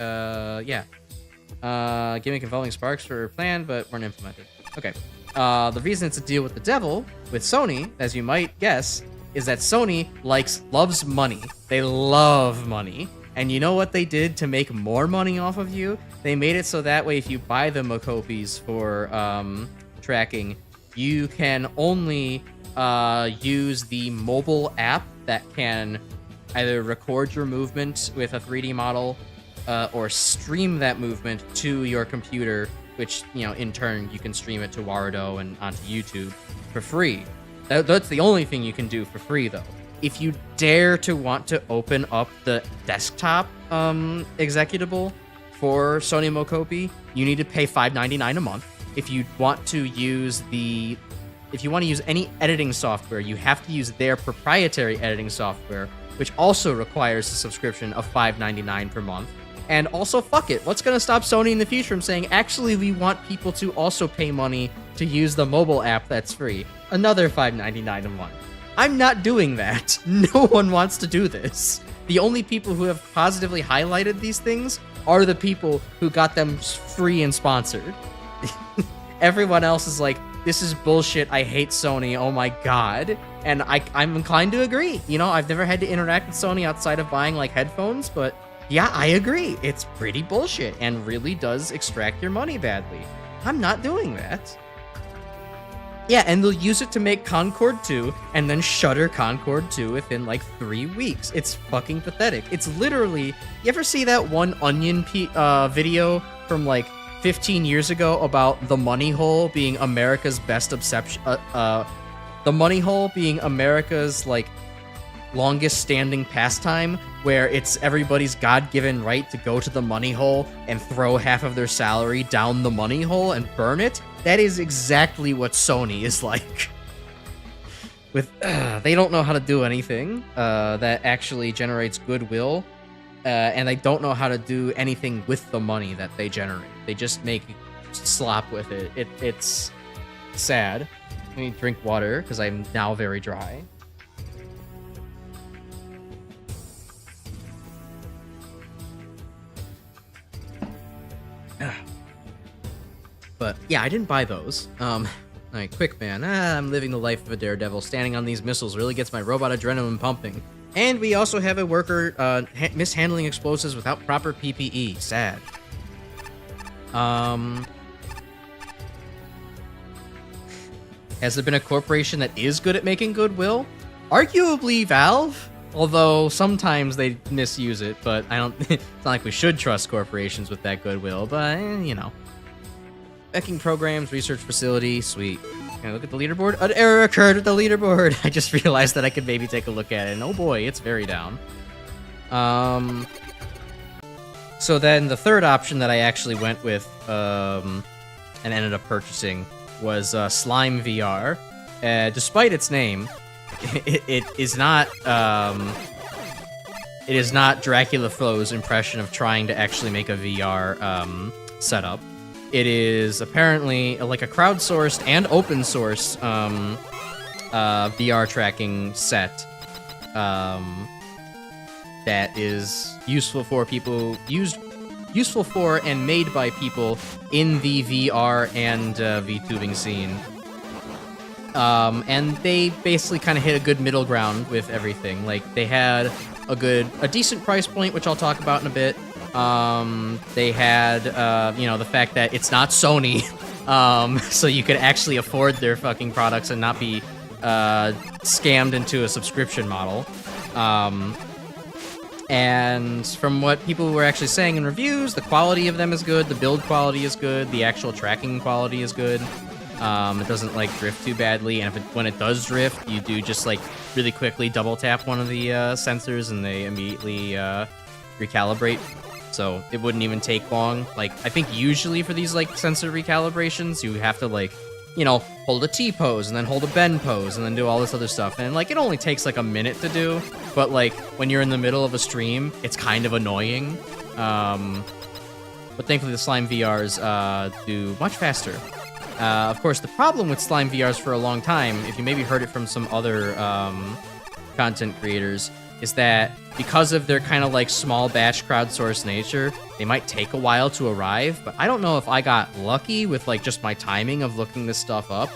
S1: gimmick involving sparks were planned but weren't implemented. Okay. The reason it's a deal with the devil, with Sony, as you might guess, is that Sony loves money. They love money. And you know what they did to make more money off of you? They made it so that way if you buy the MaGMMLs for tracking, you can only use the mobile app that can either record your movement with a 3D model or stream that movement to your computer, which, in turn, you can stream it to Wardo and onto YouTube for free. That's the only thing you can do for free, though. if you dare to want to open up the desktop executable for Sony Mokopi, you need to pay $5.99 a month. If you want to use any editing software, you have to use their proprietary editing software, which also requires a subscription of $5.99 per month. And also, fuck it. What's going to stop Sony in the future from saying, actually, we want people to also pay money to use the mobile app that's free? Another $5.99 a month. I'm not doing that. No one wants to do this. The only people who have positively highlighted these things are the people who got them free and sponsored. Everyone else is like, this is bullshit, I hate Sony, oh my god. And I'm inclined to agree. You know, I've never had to interact with Sony outside of buying, like, headphones, but yeah, I agree. It's pretty bullshit and really does extract your money badly. I'm not doing that. Yeah, and they'll use it to make Concord 2 and then shutter Concord 2 within like 3 weeks. It's fucking pathetic. It's literally, you ever see that one Onion video from like 15 years ago about the money hole being America's best obsession? The money hole being America's like longest standing pastime, where it's everybody's God-given right to go to the money hole and throw half of their salary down the money hole and burn it. That is exactly what Sony is like. With they don't know how to do anything that actually generates goodwill, and they don't know how to do anything with the money that they generate. They just make slop with it. It's sad. Let me drink water because I'm now very dry. But yeah, I didn't buy those. Like, quick man, I'm living the life of a daredevil. Standing on these missiles really gets my robot adrenaline pumping. And we also have a worker mishandling explosives without proper PPE. Sad. Has there been a corporation that is good at making goodwill? Arguably Valve. Although sometimes they misuse it, but I don't. It's not like we should trust corporations with that goodwill, but you know. Wrecking Programs, research facility, sweet. Can I look at the leaderboard? An error occurred with the leaderboard. I just realized that I could maybe take a look at it, and oh boy, it's very down. So then the third option that I actually went with, and ended up purchasing, was Slime VR. Despite its name, it is not Dracula Flow's impression of trying to actually make a VR setup. It is apparently like a crowdsourced and open source VR tracking set that is useful for people, useful for and made by people in the VR and VTubing scene. And they basically kind of hit a good middle ground with everything. Like, they had a decent price point, which I'll talk about in a bit. They had, you know, the fact that it's not Sony, so you could actually afford their fucking products and not be scammed into a subscription model. And from what people were actually saying in reviews, the quality of them is good, the build quality is good, the actual tracking quality is good. It doesn't, like, drift too badly, and when it does drift, you do just, like, really quickly double tap one of the sensors and they immediately recalibrate. So it wouldn't even take long. Like, I think usually for these, like, sensor recalibrations, you have to, like, you know, hold a T pose and then hold a bend pose and then do all this other stuff. And, like, it only takes, like, a minute to do. But, like, when you're in the middle of a stream, it's kind of annoying. But thankfully the Slime VRs do much faster. Of course, the problem with Slime VRs for a long time, if you maybe heard it from some other content creators, is that because of their kind of like small batch crowdsourced nature, they might take a while to arrive. But I don't know if I got lucky with like just my timing of looking this stuff up,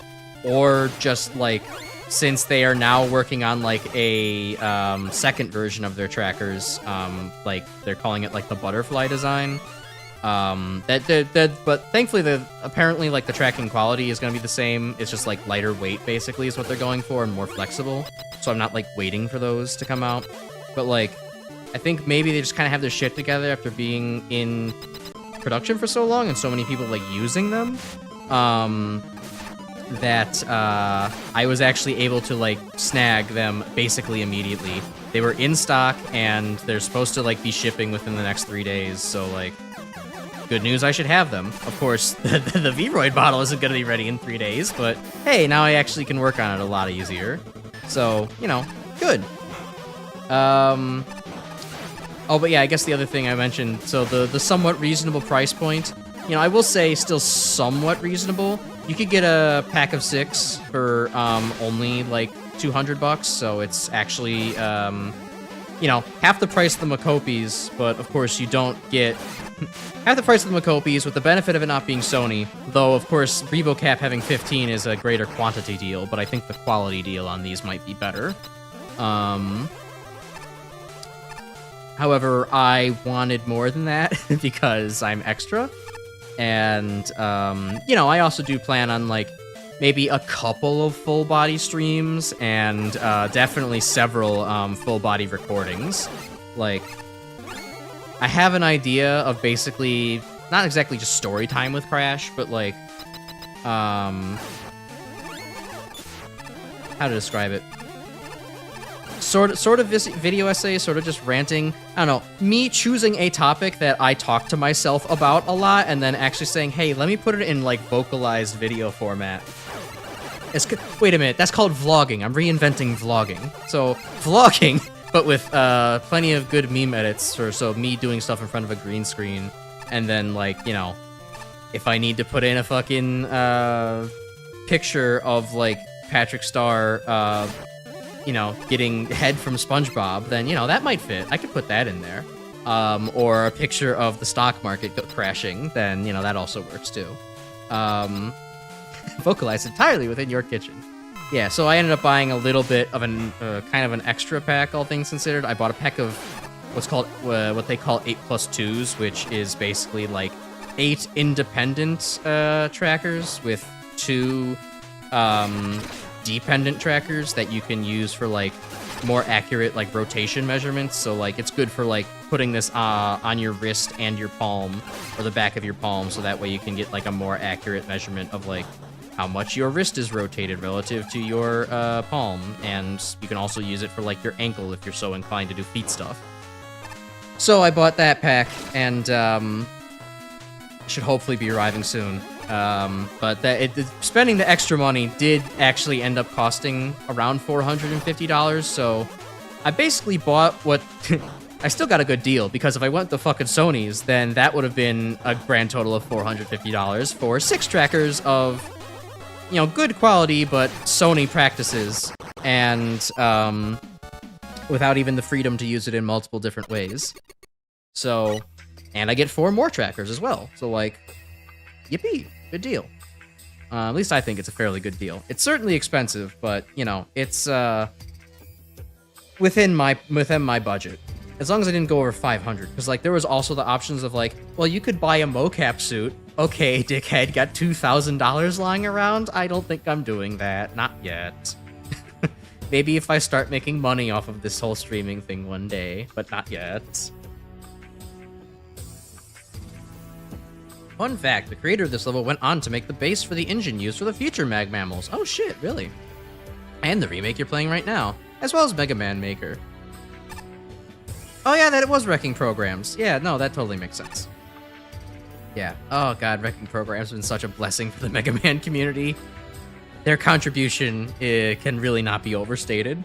S1: or just like since they are now working on like a second version of their trackers, like they're calling it like the butterfly design. But thankfully apparently like the tracking quality is going to be the same. It's just like lighter weight basically is what they're going for and more flexible. So I'm not like waiting for those to come out. But like, I think maybe they just kind of have their shit together after being in production for so long and so many people like using them. that I was actually able to like snag them basically immediately. They were in stock and they're supposed to like be shipping within the next 3 days. So like, good news, I should have them. Of course, the Vroid bottle isn't going to be ready in 3 days, but hey, now I actually can work on it a lot easier. So, you know, good. Oh, but yeah, I guess the other thing I mentioned, so the somewhat reasonable price point, you know, I will say still somewhat reasonable. You could get a pack of 6 for only like $200, so it's actually, you know, half the price of the Macopies, but of course you don't get half the price of the Macopies with the benefit of it not being Sony, though of course ReboCap having 15 is a greater quantity deal, but I think the quality deal on these might be better. However, I wanted more than that because I'm extra. And, you know, I also do plan on, like, maybe a couple of full-body streams and definitely several full-body recordings. Like, I have an idea of basically, not exactly just story time with Crash, but, like, how to describe it? Sort of video essay, sort of just ranting. I don't know, me choosing a topic that I talk to myself about a lot and then actually saying, hey, let me put it in like vocalized video format. Wait a minute, that's called vlogging. I'm reinventing vlogging. So vlogging, but with plenty of good meme edits, or so me doing stuff in front of a green screen, and then like, you know, if I need to put in a fucking picture of like Patrick Star you know, getting head from SpongeBob, then, you know, that might fit. I could put that in there. Or a picture of the stock market crashing, then, you know, that also works too. Vocalized entirely within your kitchen. Yeah, so I ended up buying a little bit of an, kind of an extra pack, all things considered. I bought a pack of what they call 8+2s, which is basically like 8 independent trackers with 2 dependent trackers that you can use for like more accurate like rotation measurements. So like it's good for like putting this on your wrist and your palm, or the back of your palm, so that way you can get like a more accurate measurement of like how much your wrist is rotated relative to your palm. And you can also use it for like your ankle if you're so inclined to do feet stuff. So I bought that pack, and should hopefully be arriving soon. But spending the extra money did actually end up costing around $450, so I basically bought what... I still got a good deal, because if I went to fucking Sony's, then that would have been a grand total of $450 for 6 trackers of, you know, good quality, but Sony practices, and without even the freedom to use it in multiple different ways. So, and I get 4 more trackers as well, so like, yippee. Good deal. At least I think it's a fairly good deal. It's certainly expensive, but, you know, it's within my budget. As long as I didn't go over 500, because like there was also the options of like, well, you could buy a mocap suit. Okay, dickhead, got $2,000 lying around? I don't think I'm doing that. Not yet. Maybe if I start making money off of this whole streaming thing one day, but not yet. Fun fact, the creator of this level went on to make the base for the engine used for the future MaGMMLs. Oh shit, really? And the remake you're playing right now, as well as Mega Man Maker. Oh yeah, that it was Wrecking Programs. Yeah, no, that totally makes sense. Yeah. Oh god, Wrecking Programs has been such a blessing for the Mega Man community. Their contribution can really not be overstated.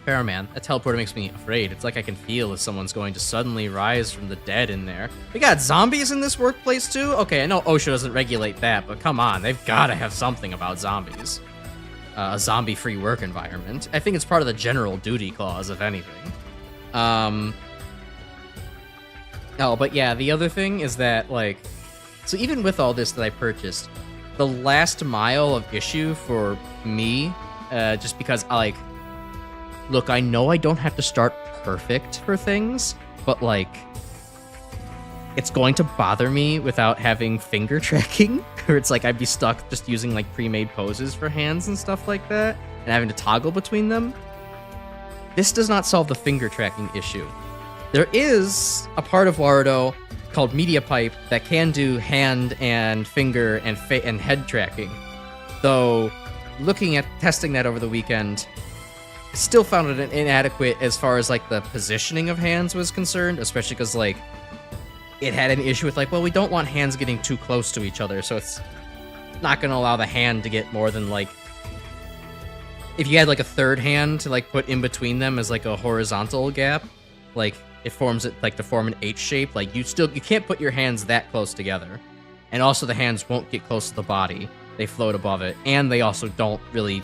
S1: Paraman, that teleporter makes me afraid. It's like I can feel if someone's going to suddenly rise from the dead in there. We got zombies in this workplace too? Okay, I know OSHA doesn't regulate that, but come on, they've got to have something about zombies. A zombie-free work environment. I think it's part of the general duty clause, if anything. Oh, but yeah, the other thing is that, like... So even with all this that I purchased, the last mile of issue for me, just because, like... Look, I know I don't have to start perfect for things, but, like, it's going to bother me without having finger tracking, where it's like I'd be stuck just using, like, pre-made poses for hands and stuff like that, and having to toggle between them. This does not solve the finger tracking issue. There is a part of Warudo called MediaPipe that can do hand and finger and head tracking. Though, looking at testing that over the weekend, still found it inadequate as far as like the positioning of hands was concerned, especially because like it had an issue with like, well, we don't want hands getting too close to each other, so it's not going to allow the hand to get more than like, if you had like a third hand to like put in between them as like a horizontal gap, like it forms it like to form an H shape. Like you can't put your hands that close together, and also the hands won't get close to the body. They float above it, and they also don't really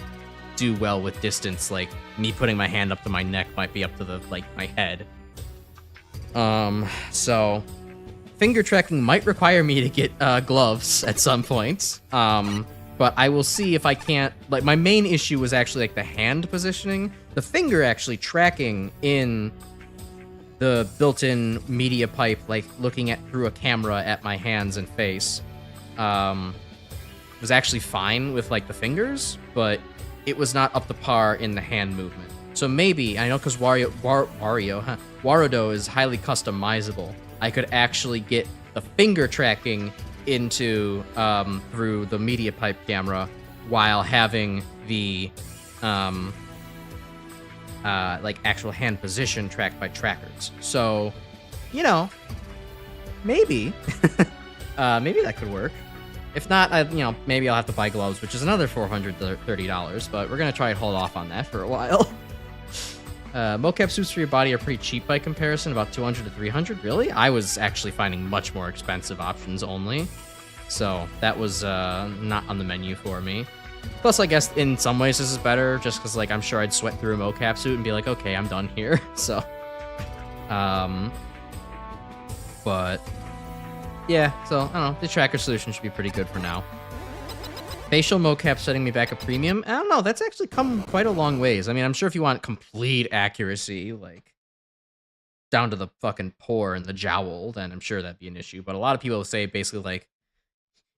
S1: do well with distance. Like me putting my hand up to my neck might be up to the like my head. So finger tracking might require me to get gloves at some point. But I will see if I can't. Like my main issue was actually like the hand positioning. The finger actually tracking in the built-in media pipe, like looking at through a camera at my hands and face, was actually fine with like the fingers, but it was not up to par in the hand movement. So maybe, I know because Warudo is highly customizable, I could actually get the finger tracking into through the media pipe camera while having the like actual hand position tracked by trackers. So, you know, maybe maybe that could work. If not, maybe I'll have to buy gloves, which is another $430, but we're gonna try and hold off on that for a while. Mocap suits for your body are pretty cheap by comparison, about $200 to $300. Really? I was actually finding much more expensive options only, so that was not on the menu for me. Plus, I guess in some ways this is better, just because like I'm sure I'd sweat through a mocap suit and be like, okay, I'm done here. So, but yeah, so I don't know. The tracker solution should be pretty good for now. Facial mocap setting me back a premium. I don't know. That's actually come quite a long ways. I mean, I'm sure if you want complete accuracy, like down to the fucking pore and the jowl, then I'm sure that'd be an issue. But a lot of people say basically like,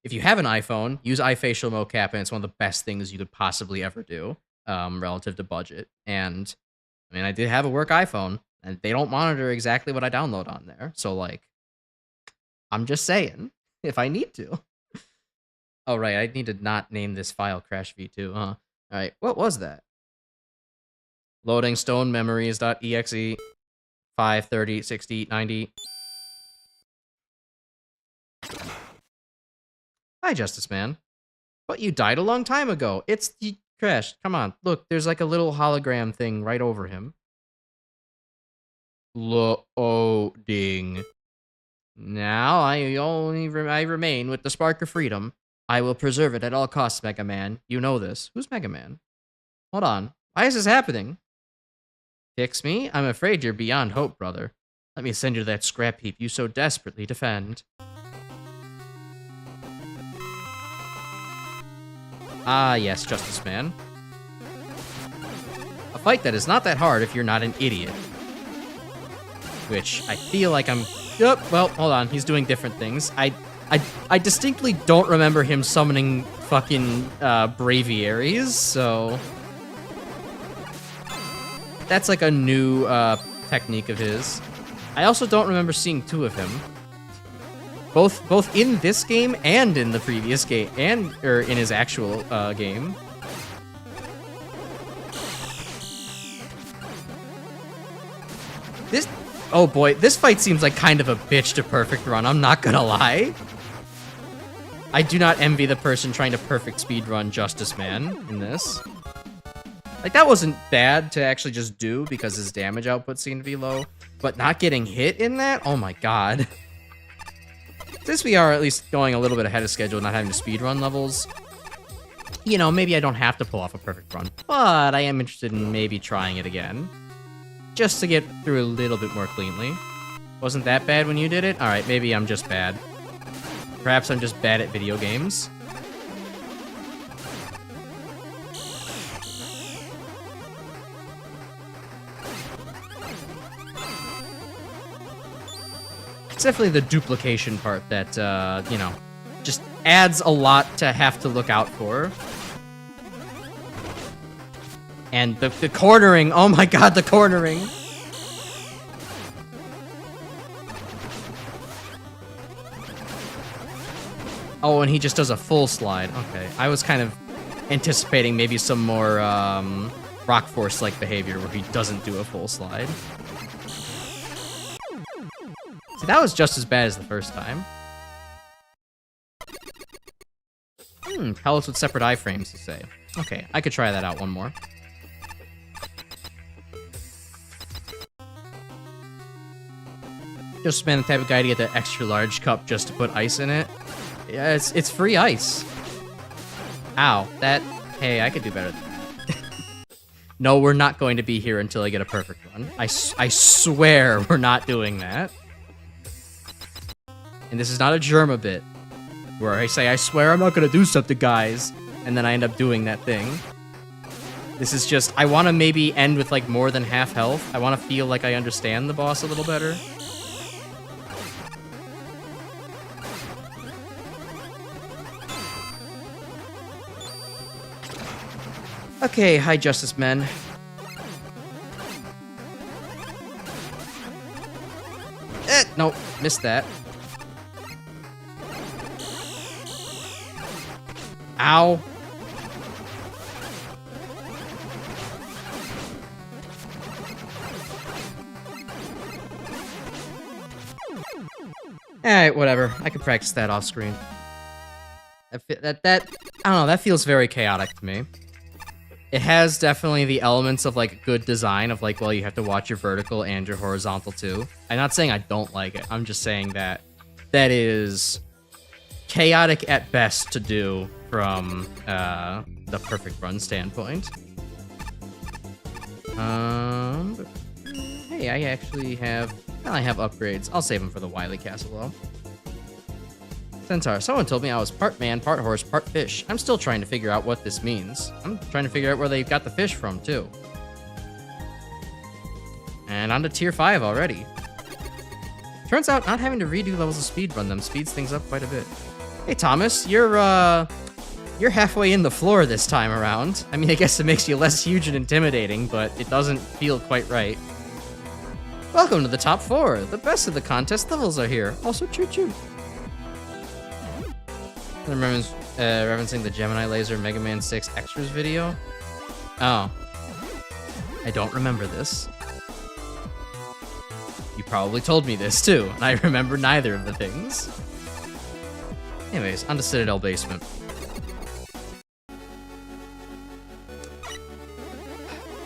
S1: if you have an iPhone, use iFacial mocap, and it's one of the best things you could possibly ever do, relative to budget. And I mean, I did have a work iPhone, and they don't monitor exactly what I download on there. So like, I'm just saying, if I need to. Oh, right, I need to not name this file Crash V2, huh? Alright, what was that? Loading stone memories.exe 530 60 90. Hi, Justice Man. But you died a long time ago. You crashed. Come on, look, there's like a little hologram thing right over him. Loading. Now I remain with the spark of freedom. I will preserve it at all costs, Mega Man. You know this. Who's Mega Man? Hold on. Why is this happening? Fix me? I'm afraid you're beyond hope, brother. Let me send you to that scrap heap you so desperately defend. Ah, yes, Justice Man. A fight that is not that hard if you're not an idiot. Which I feel like I'm... Yep, well, hold on. He's doing different things. I distinctly don't remember him summoning fucking braviaries, so... That's like a new technique of his. I also don't remember seeing two of him. Both in this game and in the previous game, or in his actual game. Oh boy, this fight seems like kind of a bitch to perfect run, I'm not gonna lie. I do not envy the person trying to perfect speedrun Justice Man in this. Like, that wasn't bad to actually just do because his damage output seemed to be low, but not getting hit in that? Oh my god. Since we are at least going a little bit ahead of schedule, not having to speedrun levels, you know, maybe I don't have to pull off a perfect run, but I am interested in maybe trying it again. Just to get through a little bit more cleanly. Wasn't that bad when you did it? Alright, maybe I'm just bad. Perhaps I'm just bad at video games. It's definitely the duplication part that, you know, just adds a lot to have to look out for. And the cornering, oh my god, the cornering! Oh, and he just does a full slide. Okay, I was kind of anticipating maybe some more Rock Force-like behavior where he doesn't do a full slide. See, that was just as bad as the first time. Pellets with separate iframes, you say. Okay, I could try that out one more. Just been the type of guy to get the extra large cup just to put ice in it. Yeah, it's free ice. Ow, that... Hey, I could do better than that. No, we're not going to be here until I get a perfect run. I swear we're not doing that. And this is not a Germa bit, where I say, I swear I'm not gonna do something, guys, and then I end up doing that thing. This is just, I want to maybe end with, like, more than half health. I want to feel like I understand the boss a little better. Okay, hi, Justice Men. Nope, missed that. Ow. Alright, whatever. I can practice that off screen. That I don't know, that feels very chaotic to me. It has definitely the elements of, like, good design of, like, well, you have to watch your vertical and your horizontal, too. I'm not saying I don't like it. I'm just saying that that is chaotic at best to do from the perfect run standpoint. Hey, I actually have... Well, I have upgrades. I'll save them for the Wily Castle, though. Centaur, someone told me I was part man, part horse, part fish. I'm still trying to figure out what this means. I'm trying to figure out where they got the fish from, too. And on to tier 5 already. Turns out not having to redo levels of speedrun them speeds things up quite a bit. Hey, Thomas, you're halfway in the floor this time around. I mean, I guess it makes you less huge and intimidating, but it doesn't feel quite right. Welcome to the top 4. The best of the contest levels are here. Also, choo-choo. Referencing the Gemini Laser Mega Man 6 Extras video? Oh. I don't remember this. You probably told me this, too, and I remember neither of the things. Anyways, on to Citadel Basement.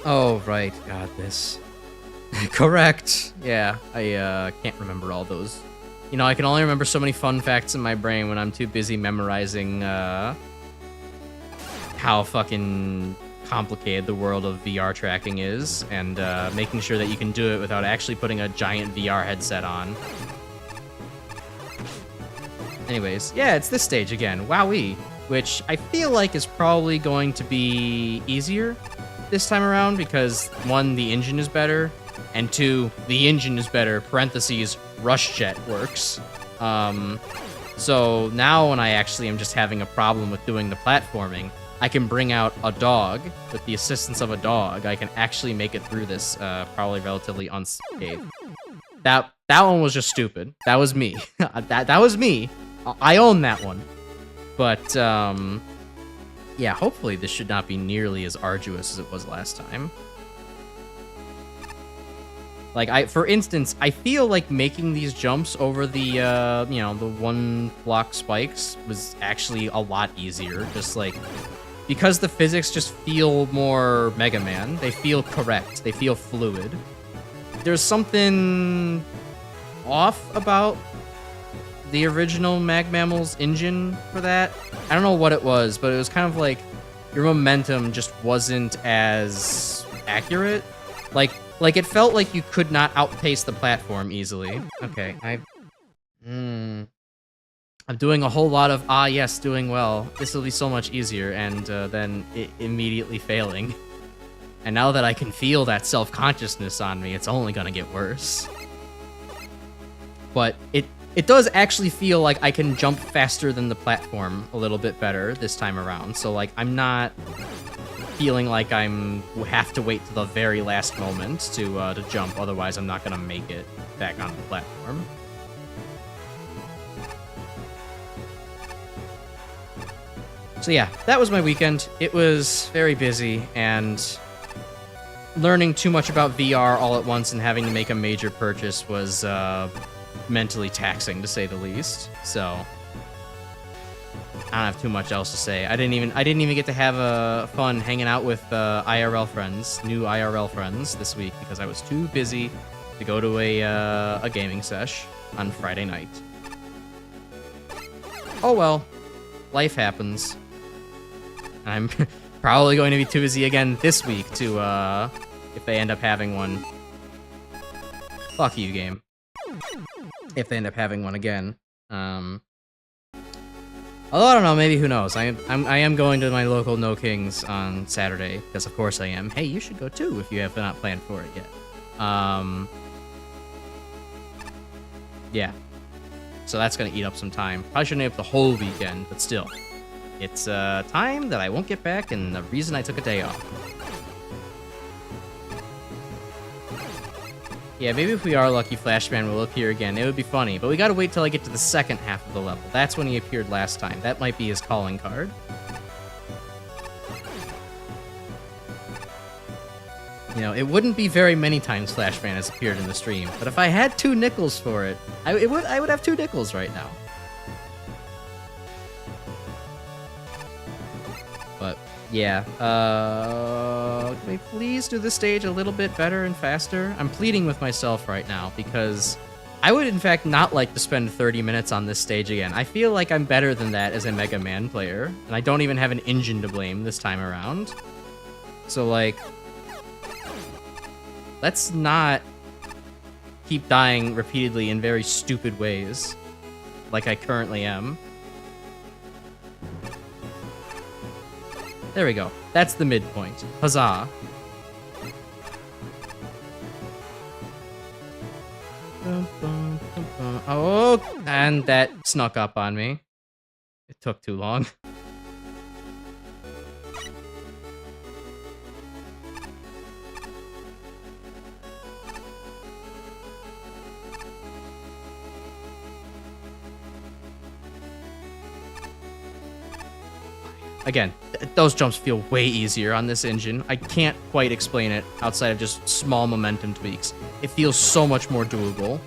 S1: Oh, right. God, this. Correct. Yeah, I can't remember all those. You know, I can only remember so many fun facts in my brain when I'm too busy memorizing, how fucking complicated the world of VR tracking is, and, making sure that you can do it without actually putting a giant VR headset on. Anyways, yeah, it's this stage again, Wowee, which I feel like is probably going to be easier this time around, because, 1, the engine is better, and 2, the engine is better, parentheses, Rush Jet works. So now when I actually am just having a problem with doing the platforming, I can bring out a dog. With the assistance of a dog, I can actually make it through this, probably relatively unscathed. That one was just stupid. That was me. that was me. I own that one. But, yeah, hopefully this should not be nearly as arduous as it was last time. Like, for instance, I feel like making these jumps over the, you know, the 1-block spikes was actually a lot easier. Just, like, because the physics just feel more Mega Man. They feel correct. They feel fluid. There's something off about the original MaGMML's engine for that. I don't know what it was, but it was kind of like your momentum just wasn't as accurate. Like, it felt like you could not outpace the platform easily. Okay, I'm doing a whole lot of, yes, doing well. This will be so much easier, and then it immediately failing. And now that I can feel that self-consciousness on me, it's only gonna get worse. But it does actually feel like I can jump faster than the platform a little bit better this time around. So, like, I'm not feeling like have to wait to the very last moment to jump, otherwise I'm not gonna make it back onto the platform. So yeah, that was my weekend. It was very busy, and learning too much about VR all at once and having to make a major purchase was mentally taxing, to say the least. So I don't have too much else to say. I didn't even get to have fun hanging out with IRL friends, new IRL friends this week, because I was too busy to go to a gaming sesh on Friday night. Oh well, life happens. I'm probably going to be too busy again this week to, if they end up having one. Fuck you, game. If they end up having one again. Although, I don't know, maybe, who knows. I am going to my local No Kings on Saturday, because of course I am. Hey, you should go too, if you have not planned for it yet. Yeah. So that's gonna eat up some time. Probably shouldn't eat up the whole weekend, but still. It's time that I won't get back, and the reason I took a day off. Yeah, maybe if we are lucky, Flashman will appear again. It would be funny, but we gotta wait till I get to the second half of the level. That's when he appeared last time. That might be his calling card. You know, it wouldn't be very many times Flashman has appeared in the stream, but if I had 2 nickels for it, I would have 2 nickels right now. But yeah, can we please do this stage a little bit better and faster? I'm pleading with myself right now, because I would in fact not like to spend 30 minutes on this stage again. I feel like I'm better than that as a Mega Man player, and I don't even have an engine to blame this time around. So like, let's not keep dying repeatedly in very stupid ways, like I currently am. There we go. That's the midpoint. Huzzah. Oh, and that snuck up on me. It took too long. Again, those jumps feel way easier on this engine. I can't quite explain it outside of just small momentum tweaks. It feels so much more doable.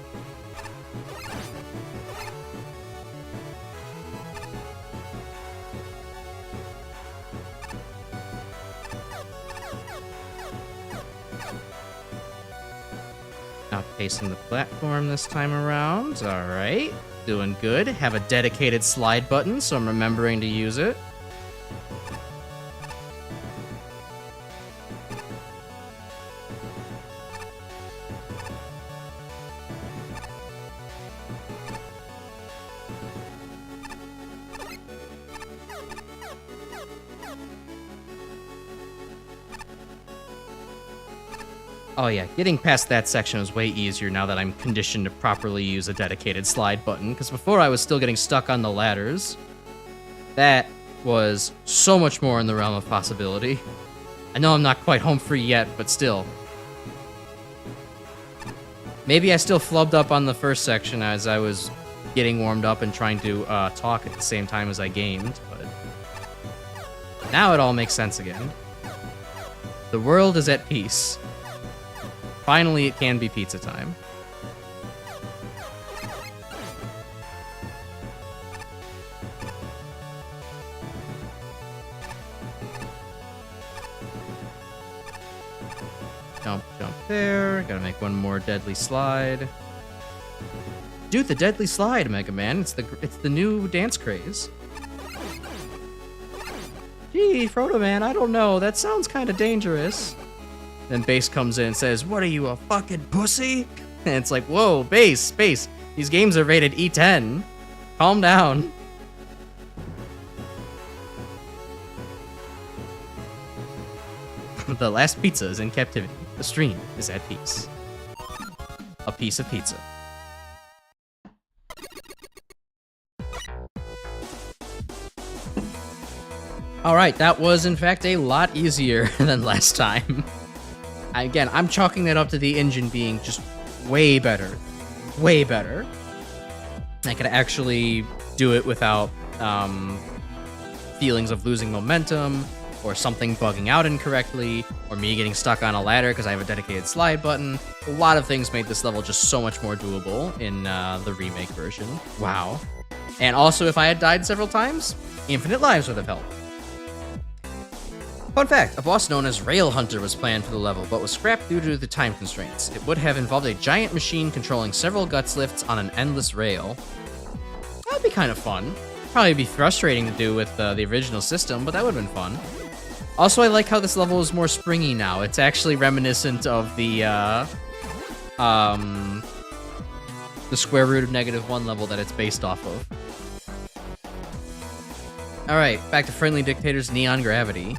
S1: Outpacing the platform this time around. Alright. Doing good. Have a dedicated slide button, so I'm remembering to use it. Oh yeah, getting past that section is way easier now that I'm conditioned to properly use a dedicated slide button, because before I was still getting stuck on the ladders. That was so much more in the realm of possibility. I know I'm not quite home free yet, but still. Maybe I still flubbed up on the first section as I was getting warmed up and trying to talk at the same time as I gamed, but now it all makes sense again. The world is at peace. Finally, it can be pizza time. Jump, jump there. Gotta make one more deadly slide. Dude, the deadly slide, Mega Man. It's the new dance craze. Gee, Frodo Man, I don't know. That sounds kind of dangerous. Then Bass comes in and says, "What are you, a fucking pussy?" And it's like, whoa, Bass. These games are rated E10. Calm down. The last pizza is in captivity. The stream is at peace. A piece of pizza. Alright, that was in fact a lot easier than last time. Again, I'm chalking that up to the engine being just way better. Way better. I could actually do it without feelings of losing momentum, or something bugging out incorrectly, or me getting stuck on a ladder because I have a dedicated slide button. A lot of things made this level just so much more doable in the remake version. Wow. And also, if I had died several times, infinite lives would have helped. Fun fact, a boss known as Rail Hunter was planned for the level, but was scrapped due to the time constraints. It would have involved a giant machine controlling several guts lifts on an endless rail. That'd be kind of fun. Probably be frustrating to do with the original system, but that would have been fun. Also, I like how this level is more springy now. It's actually reminiscent of the square root of -1 level that it's based off of. Alright, back to Friendly Dictator's Neon Gravity.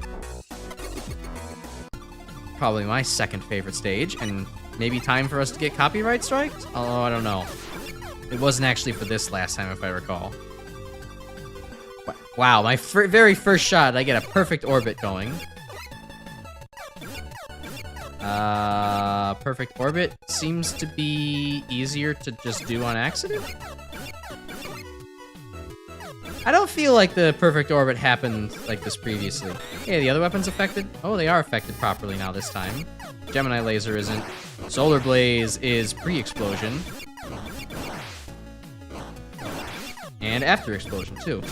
S1: Probably my second favorite stage, and maybe time for us to get copyright striked? Although, I don't know. It wasn't actually for this last time, if I recall. Wow, my very first shot, I get a perfect orbit going. Perfect orbit seems to be easier to just do on accident? I don't feel like the perfect orbit happened like this previously. Hey, the other weapons affected? Oh, they are affected properly now this time. Gemini Laser isn't. Solar Blaze is pre-explosion. And after explosion, too.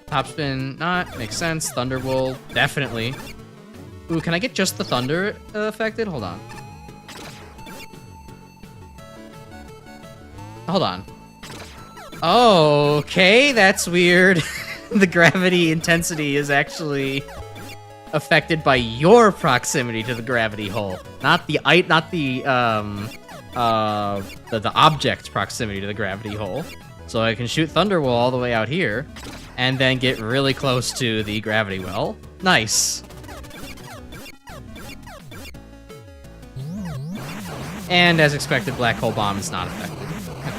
S1: Top spin, not. Makes sense. Thunder Wool, definitely. Ooh, can I get just the thunder affected? Hold on. Hold on. Oh, okay, that's weird. The gravity intensity is actually affected by your proximity to the gravity hole, not the object's proximity to the gravity hole. So I can shoot Thunder Wool all the way out here, and then get really close to the gravity well. Nice. And as expected, Black Hole Bomb is not affected. Okay.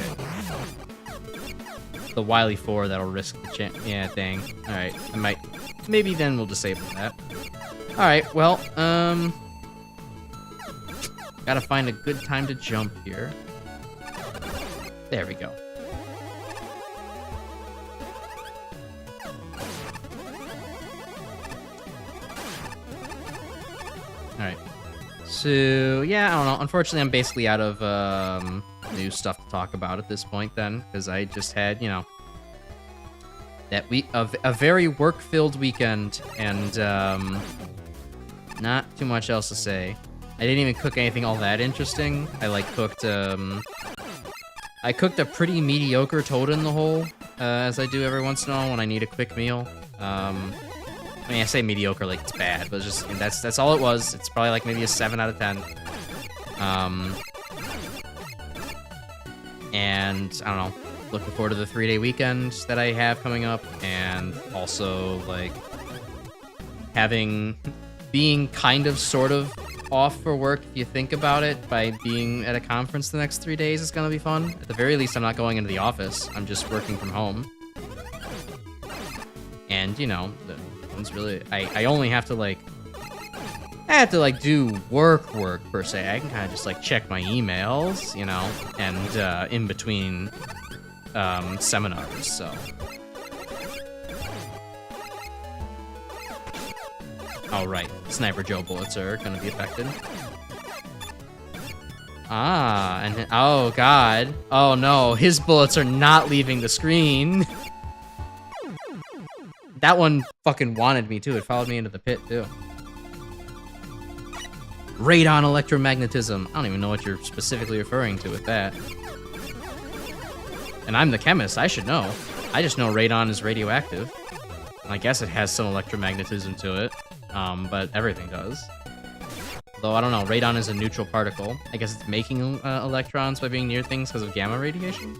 S1: The Wily 4 that'll risk the yeah, dang. Alright, I might... Maybe then we'll disable that. Alright, well, gotta find a good time to jump here. There we go. Alright. So, yeah, I don't know. Unfortunately, I'm basically out of new stuff to talk about at this point then, because I just had, you know, that a very work-filled weekend, and not too much else to say. I didn't even cook anything all that interesting. I, like, cooked a pretty mediocre toad in the hole, as I do every once in a while when I need a quick meal. I mean, I say mediocre like it's bad, but it's just that's all it was. It's probably like maybe a 7 out of 10. And I don't know, looking forward to the 3-day weekend that I have coming up, and also like being kind of sort of off for work if you think about it, by being at a conference the next 3 days is gonna be fun. At the very least, I'm not going into the office. I'm just working from home. And you know, it's really I only have to like do work per se. I can kind of just like check my emails, you know, and in between seminars. So all right, Sniper Joe bullets are gonna be affected. Ah, and oh god, oh no, his bullets are not leaving the screen. That one fucking wanted me, too. It followed me into the pit, too. Radon electromagnetism. I don't even know what you're specifically referring to with that. And I'm the chemist. I should know. I just know radon is radioactive. I guess it has some electromagnetism to it. But everything does. Though, I don't know. Radon is a neutral particle. I guess it's making electrons by being near things because of gamma radiation?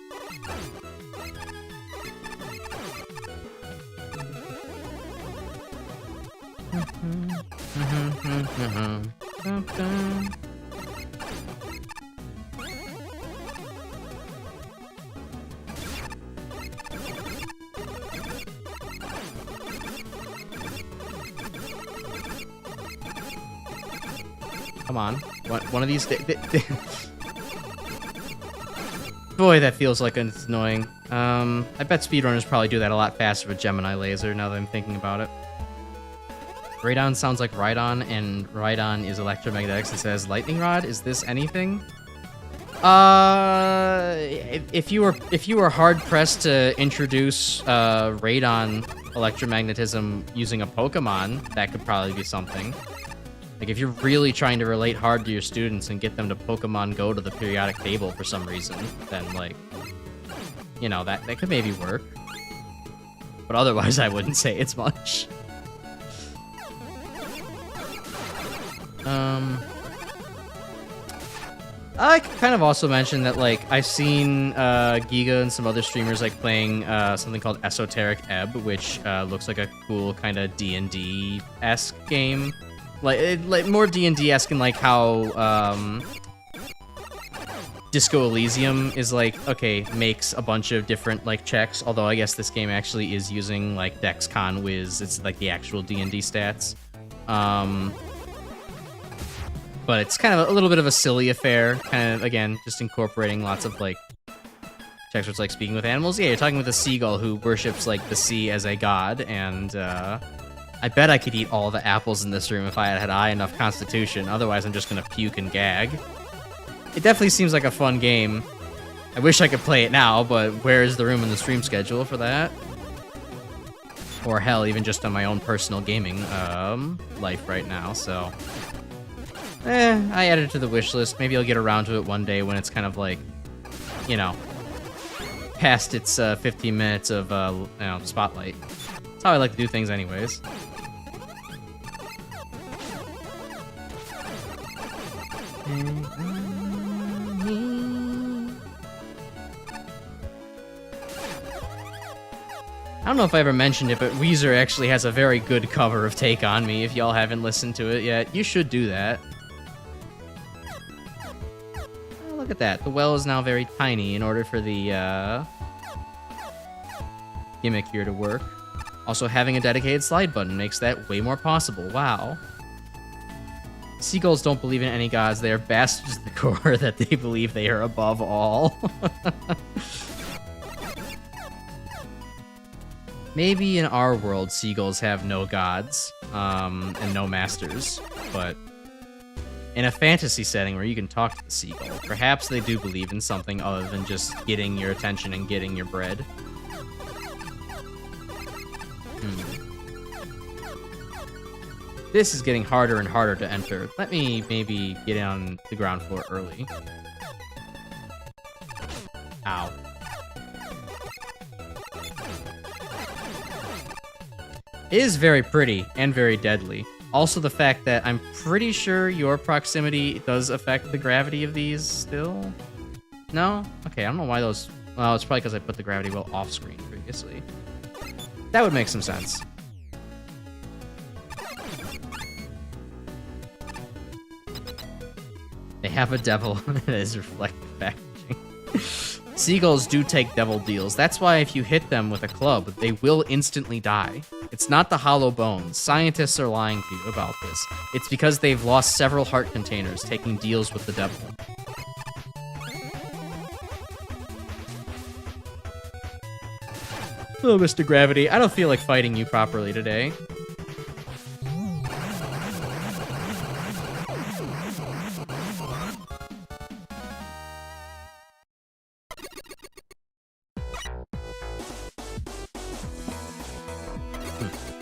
S1: Come on. One of these... boy, that feels like it's annoying. I bet speedrunners probably do that a lot faster with Gemini Laser, now that I'm thinking about it. Radon sounds like Rhydon, and Rhydon is electromagnetics. It says lightning rod. Is this anything? If you were hard pressed to introduce radon electromagnetism using a Pokemon, that could probably be something. Like if you're really trying to relate hard to your students and get them to Pokemon Go to the periodic table for some reason, then like, you know, that could maybe work. But otherwise, I wouldn't say it's much. I kind of also mentioned that, like, I've seen Giga and some other streamers, like, playing something called Esoteric Ebb, which looks like a cool kind of D&D-esque game. Like more D&D-esque in, like, how Disco Elysium is, like, okay, makes a bunch of different, like, checks, although I guess this game actually is using, like, Dex Con Wiz. It's, like, the actual D&D stats. But it's kind of a little bit of a silly affair, kind of, again, just incorporating lots of, like, checks where it's like speaking with animals. Yeah, you're talking with a seagull who worships, like, the sea as a god, and, I bet I could eat all the apples in this room if I had high enough constitution, otherwise I'm just gonna puke and gag. It definitely seems like a fun game. I wish I could play it now, but where is the room in the stream schedule for that? Or hell, even just on my own personal gaming, life right now, so... I added it to the wish list. Maybe I'll get around to it one day when it's kind of like, you know, past its 15 minutes of, you know, spotlight. That's how I like to do things anyways. I don't know if I ever mentioned it, but Weezer actually has a very good cover of Take On Me. If y'all haven't listened to it yet, you should do that. Look at that. The well is now very tiny in order for the gimmick here to work. Also, having a dedicated slide button makes that way more possible. Wow. Seagulls don't believe in any gods. They are bastards to the core that they believe they are above all. Maybe in our world, seagulls have no gods and no masters, but... in a fantasy setting where you can talk to the seagull, perhaps they do believe in something other than just getting your attention and getting your bread. This is getting harder and harder to enter. Let me maybe get on the ground floor early. Ow. It is very pretty and very deadly. Also, the fact that I'm pretty sure your proximity does affect the gravity of these still? No? Okay, I don't know why those... well, it's probably because I put the gravity well off-screen previously. That would make some sense. They have a devil that is reflective packaging. Seagulls do take devil deals. That's why if you hit them with a club, they will instantly die. It's not the hollow bones. Scientists are lying to you about this. It's because they've lost several heart containers taking deals with the devil. Oh, Mr. Gravity, I don't feel like fighting you properly today.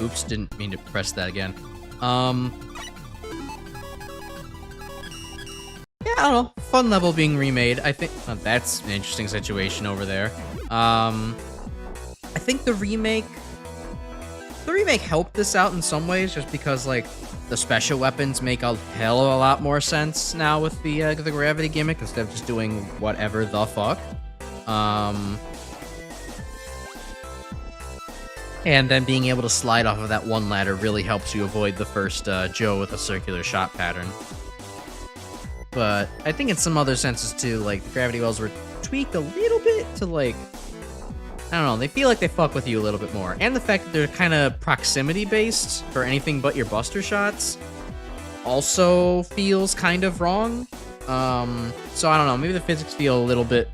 S1: Oops, didn't mean to press that again. Yeah, I don't know. Fun level being remade. I think that's an interesting situation over there. I think the remake helped this out in some ways, just because like the special weapons make a hell of a lot more sense now with the gravity gimmick instead of just doing whatever the fuck. And then being able to slide off of that one ladder really helps you avoid the first Joe with a circular shot pattern. But I think in some other senses too, like the gravity wells were tweaked a little bit to like, I don't know, they feel like they fuck with you a little bit more. And the fact that they're kind of proximity based for anything but your buster shots also feels kind of wrong. So I don't know, maybe the physics feel a little bit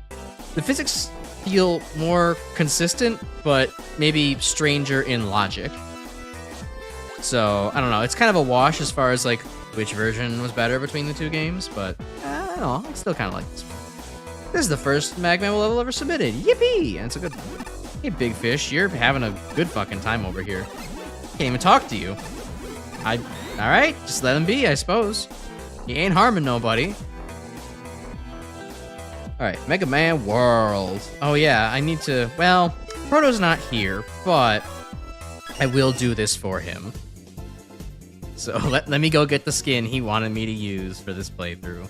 S1: The physics feel more consistent, but maybe stranger in logic. So, I don't know. It's kind of a wash as far as, like, which version was better between the two games, but I don't know. I still kind of like this one. This is the first MaGMML level ever submitted. Yippee! And it's a good one. Hey, Big Fish, you're having a good fucking time over here. Can't even talk to you. Alright, just let him be, I suppose. He ain't harming nobody. Alright, Mega Man World. Oh yeah, I need to... Well, Proto's not here, but I will do this for him. So let me go get the skin he wanted me to use for this playthrough.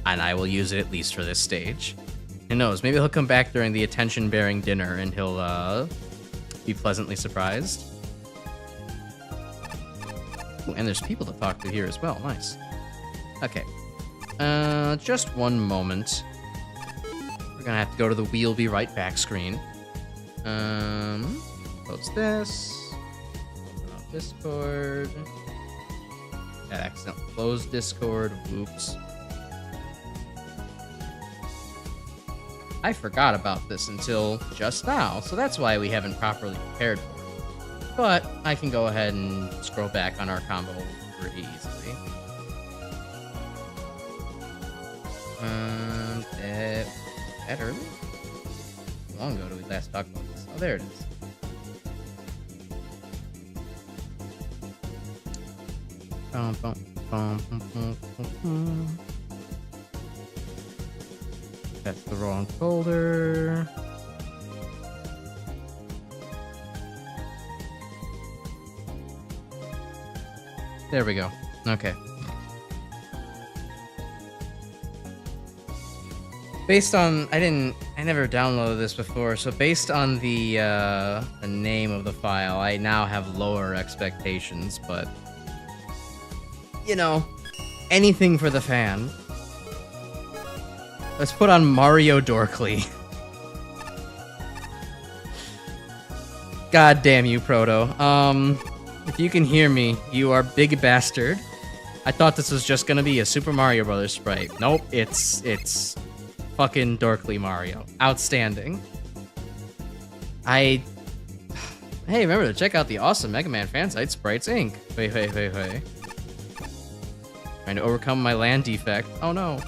S1: And I will use it at least for this stage. Who knows, maybe he'll come back during the attention-bearing dinner and he'll be pleasantly surprised. Ooh, and there's people to talk to here as well, nice. Okay, just one moment. We're gonna have to go to the we'll be right back screen. Close this. Open up Discord. That accidentally closed Discord. Oops. I forgot about this until just now, so that's why we haven't properly prepared for it. But I can go ahead and scroll back on our combo pretty easily. That early? How long ago did we last talk about this? Oh, there it is. That's the wrong folder. There we go. Okay. Based on, I never downloaded this before, so based on the name of the file, I now have lower expectations, but you know, anything for the fan. Let's put on Mario Dorkly. God damn you, Proto. If you can hear me, you are big bastard. I thought this was just gonna be a Super Mario Brothers sprite. Nope, it's fucking Dorkly Mario. Outstanding. Hey, remember to check out the awesome Mega Man fan site, Sprites Inc. Hey. Trying to overcome my land defect. Oh no.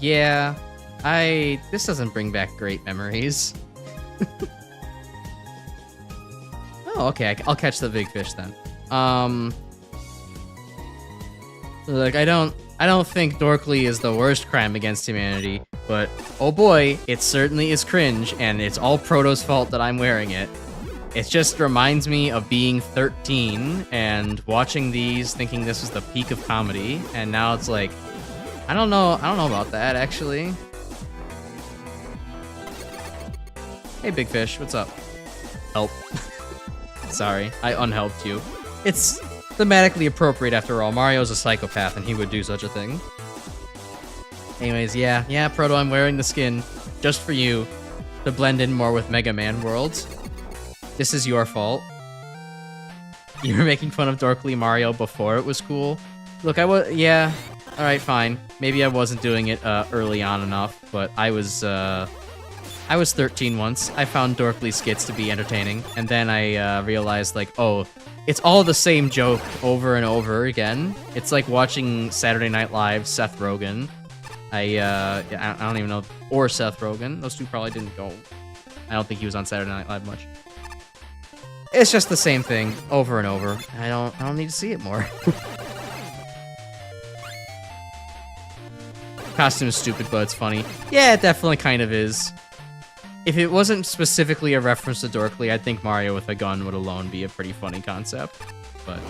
S1: Yeah, this doesn't bring back great memories. Oh, okay, I'll catch the big fish then. Look, I don't think Dorkly is the worst crime against humanity, but oh boy, it certainly is cringe, and it's all Proto's fault that I'm wearing it. It just reminds me of being 13 and watching these, thinking this was the peak of comedy, and now it's like, I don't know about that actually. Hey, Big Fish, what's up? Help. Sorry, I unhelped you. It's thematically appropriate after all. Mario's a psychopath and he would do such a thing. Anyways, yeah, Proto, I'm wearing the skin just for you to blend in more with Mega Man Worlds. This is your fault. You were making fun of Dorkly Mario before it was cool. Look, yeah, alright, fine. Maybe I wasn't doing it early on enough, but I was 13 once. I found Dorkly skits to be entertaining, and then I realized, like, oh, it's all the same joke over and over again. It's like watching Saturday Night Live, Seth Rogen. I don't even know, or Seth Rogen. Those two probably didn't go. I don't think he was on Saturday Night Live much. It's just the same thing over and over. I don't need to see it more. Costume is stupid, but it's funny. Yeah, it definitely kind of is. If it wasn't specifically a reference to Dorkly, I think Mario with a gun would alone be a pretty funny concept. But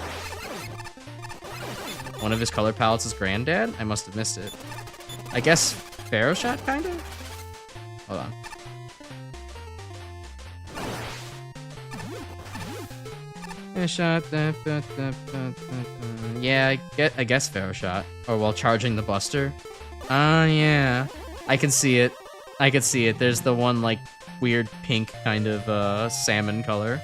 S1: one of his color palettes is Granddad? I must have missed it. I guess Pharaoh Shot, kind of? Hold on. Shot. Yeah, I guess Pharaoh Shot. Or while charging the Buster. Yeah. I can see it. I could see it. There's the one, like, weird pink kind of salmon color.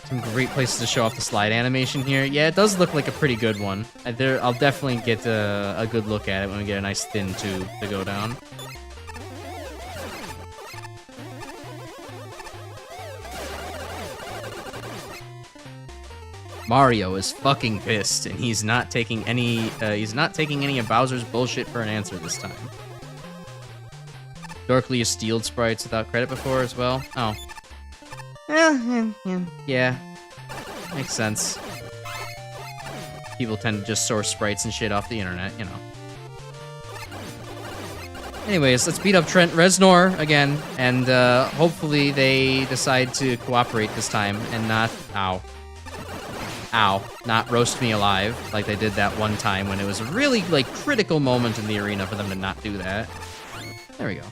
S1: Some great places to show off the slide animation here. Yeah, it does look like a pretty good one. I'll definitely get a good look at it when we get a nice thin tube to go down. Mario is fucking pissed, and he's not taking any of Bowser's bullshit for an answer this time. Dorkly has stealed sprites without credit before as well. Oh. Yeah. Makes sense. People tend to just source sprites and shit off the internet, you know. Anyways, let's beat up Trent Reznor again, and hopefully they decide to cooperate this time and not... not roast me alive like they did that one time when it was a really, like, critical moment in the arena for them to not do that. There we go.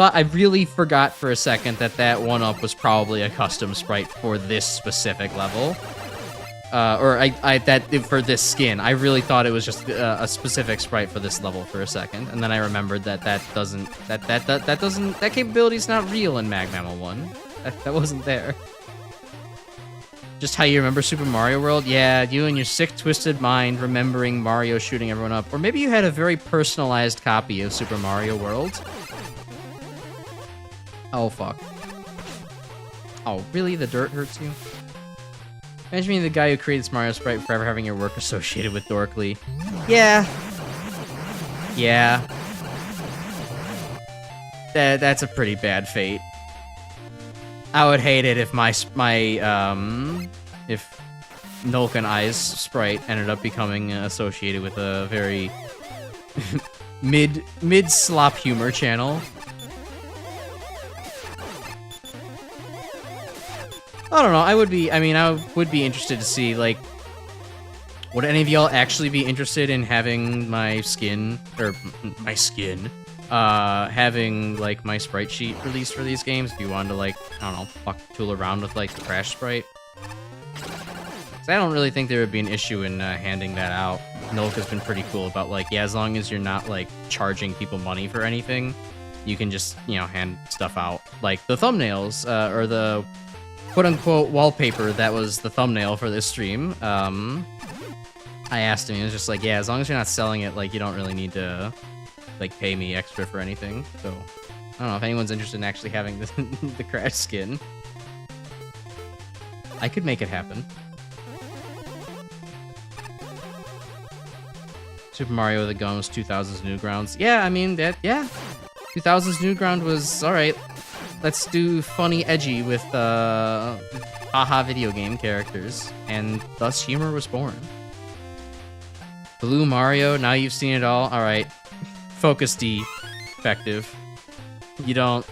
S1: I really forgot for a second that 1-up was probably a custom sprite for this specific level. For this skin. I really thought it was just a specific sprite for this level for a second, and then I remembered that that capability's not real in MaGMML 1. That wasn't there. Just how you remember Super Mario World? Yeah, you and your sick, twisted mind remembering Mario shooting everyone up. Or maybe you had a very personalized copy of Super Mario World. Oh, fuck. Oh, really? The dirt hurts you? Imagine being the guy who created this Mario sprite forever having your work associated with Dorkly. Yeah. Yeah. That's a pretty bad fate. I would hate it if if Nulk and I's sprite ended up becoming associated with a very mid slop humor channel. I don't know, I would be interested to see, like, would any of y'all actually be interested in having my skin, having, like, my sprite sheet released for these games, if you wanted to, like, I don't know, tool around with, like, the Crash sprite? So I don't really think there would be an issue in handing that out. Nulk has been pretty cool about, like, yeah, as long as you're not, like, charging people money for anything, you can just, you know, hand stuff out. Like, the thumbnails, or the quote-unquote wallpaper that was the thumbnail for this stream. I asked him, he was just like, yeah, as long as you're not selling it, like, you don't really need to, like, pay me extra for anything. So, I don't know if anyone's interested in actually having the Crash skin. I could make it happen. Super Mario the Gun was 2000's Newgrounds. Yeah, I mean, 2000's Newground was, alright. Let's do funny edgy with haha video game characters, and thus humor was born. Blue Mario, now you've seen it all. Alright. Focus D. Effective. I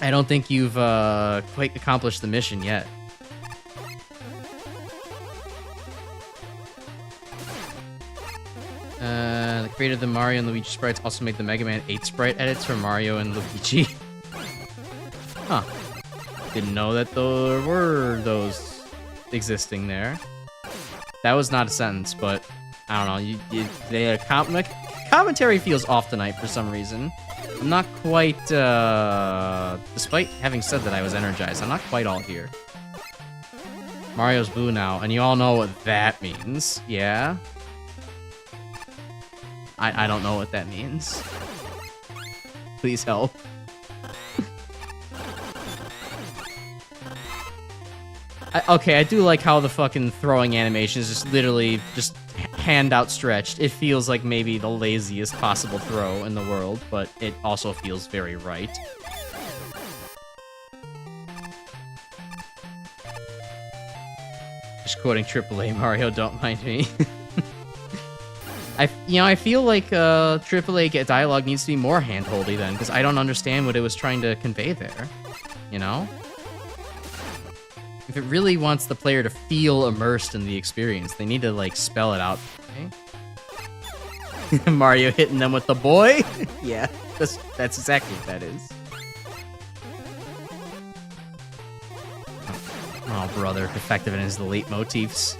S1: don't think you've quite accomplished the mission yet. The creator of the Mario and Luigi sprites also made the Mega Man 8 sprite edits for Mario and Luigi. Huh. Didn't know that there were those existing there. That was not a sentence, but I don't know. Commentary feels off tonight for some reason. I'm not quite, despite having said that I was energized, I'm not quite all here. Mario's blue now, and you all know what that means. Yeah? I don't know what that means. Please help. Okay, I do like how the fucking throwing animation is just literally just hand outstretched. It feels like maybe the laziest possible throw in the world, but it also feels very right. Just quoting AAA Mario, don't mind me. I feel like AAA dialogue needs to be more hand-holdy then, because I don't understand what it was trying to convey there. You know? If it really wants the player to feel immersed in the experience, they need to, like, spell it out. Okay? Mario hitting them with the boy? Yeah, that's exactly what that is. Oh, brother, defective in his leitmotifs.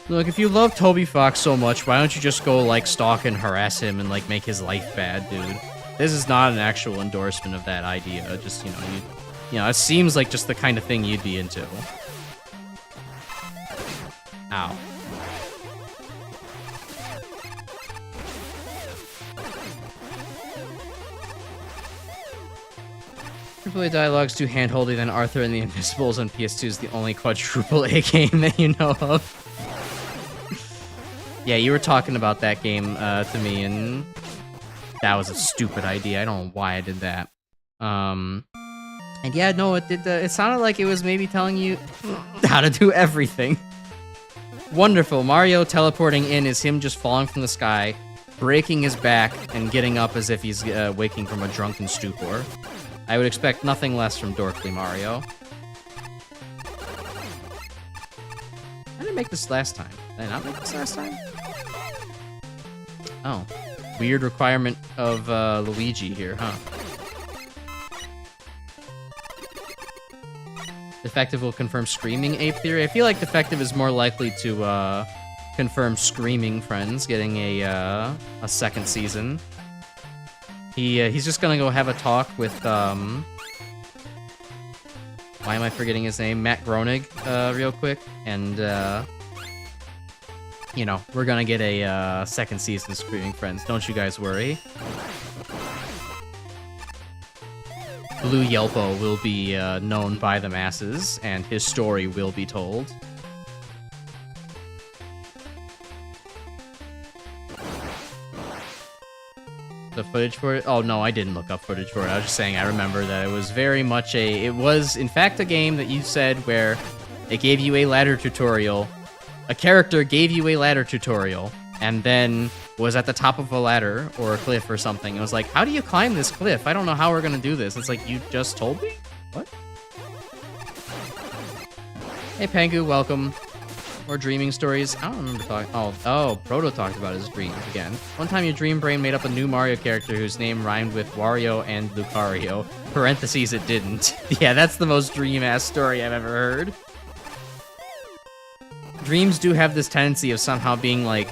S1: Look, if you love Toby Fox so much, why don't you just go, like, stalk and harass him and, like, make his life bad, dude? This is not an actual endorsement of that idea. Just, you know, it seems like just the kind of thing you'd be into. Ow. AAA dialogue's too handholdy than Arthur and the Invisibles on PS2 is the only quadruple A game that you know of. Yeah, you were talking about that game to me, and that was a stupid idea. I don't know why I did that. And yeah, no, it did. It sounded like it was maybe telling you how to do everything. Wonderful. Mario teleporting in is him just falling from the sky, breaking his back, and getting up as if he's waking from a drunken stupor. I would expect nothing less from Dorkly Mario. I didn't make this last time. Did I not make this last time? Oh. Weird requirement of Luigi here, huh? Defective will confirm Screaming Ape Theory. I feel like Defective is more likely to confirm Screaming Friends getting a second season. He's just gonna go have a talk with why am I forgetting his name? Matt Groening, real quick, and you know, we're gonna get a second season of Screaming Friends. Don't you guys worry. Blue Yelpo will be known by the masses, and his story will be told. The footage for it? Oh, no, I didn't look up footage for it. I was just saying I remember that it was very much it was, in fact, a game that you said where it gave you a ladder tutorial. A character gave you a ladder tutorial, and then was at the top of a ladder or a cliff or something. It was like, how do you climb this cliff? I don't know how we're gonna do this. It's like, you just told me? What? Hey, Pangu, welcome. More dreaming stories. I don't remember talking. Oh, Proto talked about his dreams again. One time your dream brain made up a new Mario character whose name rhymed with Wario and Lucario. Parentheses, it didn't. Yeah, that's the most dream-ass story I've ever heard. Dreams do have this tendency of somehow being like,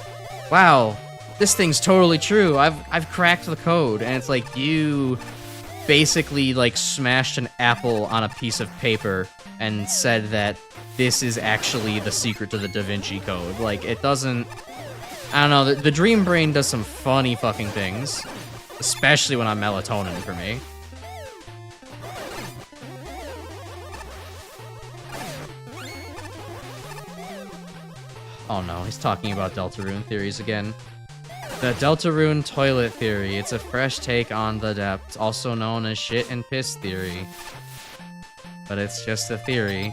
S1: wow, this thing's totally true. I've cracked the code. And it's like, you basically, like, smashed an apple on a piece of paper and said that this is actually the secret to the Da Vinci Code. Like, it doesn't... I don't know, the dream brain does some funny fucking things. Especially when I'm melatonin for me. Oh no, he's talking about Deltarune theories again. The Deltarune toilet theory. It's a fresh take on the depths, also known as shit and piss theory. But it's just a theory.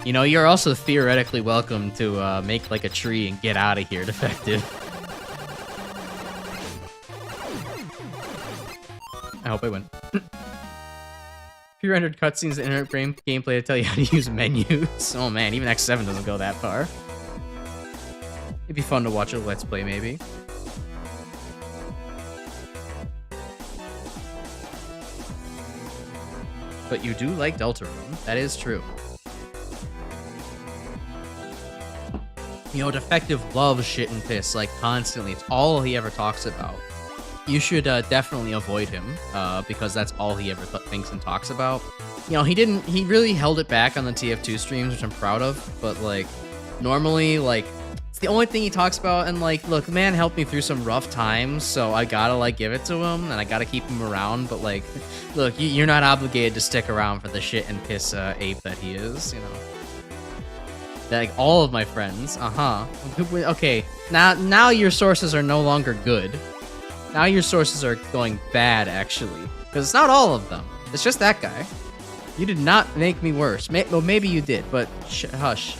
S1: You know, you're also theoretically welcome to make like a tree and get out of here, Defective. I hope I win. Pre-rendered cutscenes and internet gameplay to tell you how to use menus. Oh man, even X7 doesn't go that far. It'd be fun to watch a Let's Play, maybe. But you do like Deltarune. That is true. You know, Defective loves shit and piss, like, constantly. It's all he ever talks about. You should definitely avoid him, because that's all he ever thinks and talks about. You know, he really held it back on the TF2 streams, which I'm proud of, but, like, normally, like, it's the only thing he talks about, and, like, look, the man helped me through some rough times, so I gotta, like, give it to him, and I gotta keep him around, but, like, look, you're not obligated to stick around for the shit and piss ape that he is, you know. Like, all of my friends, okay, now your sources are no longer good. Now your sources are going bad, actually. Because it's not all of them. It's just that guy. You did not make me worse. Well, maybe you did, but hush.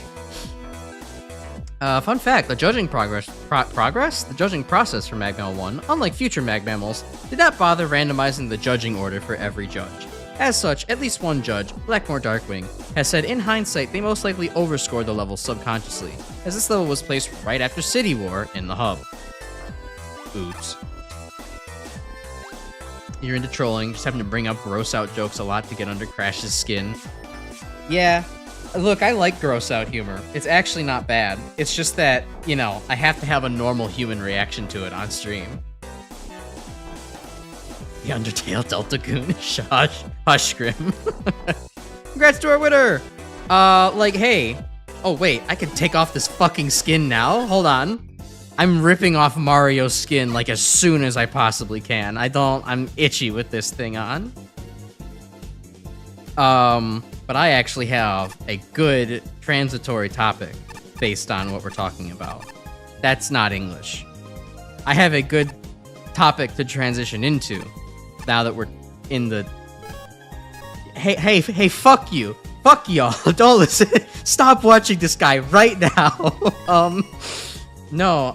S1: Fun fact, the judging the judging process for MaGMML 1, unlike future MaGMMLs, did not bother randomizing the judging order for every judge. As such, at least one judge, Blackmore Darkwing, has said in hindsight they most likely overscored the level subconsciously, as this level was placed right after City War in the hub. Oops. You're into trolling, just having to bring up gross out jokes a lot to get under Crash's skin. Yeah, Look, I like gross out humor. It's actually not bad. It's just that, you know, I have to have a normal human reaction to it on stream. The Undertale Delta Goon. Hush, Grim. Congrats to our winner! Like, hey. Oh, wait, I can take off this fucking skin now? Hold on. I'm ripping off Mario's skin, like, as soon as I possibly can. I'm itchy with this thing on. But I actually have a good transitory topic based on what we're talking about. That's not English. I have a good topic to transition into now that we're in the... Hey, fuck you. Fuck y'all. Don't listen. Stop watching this guy right now. No,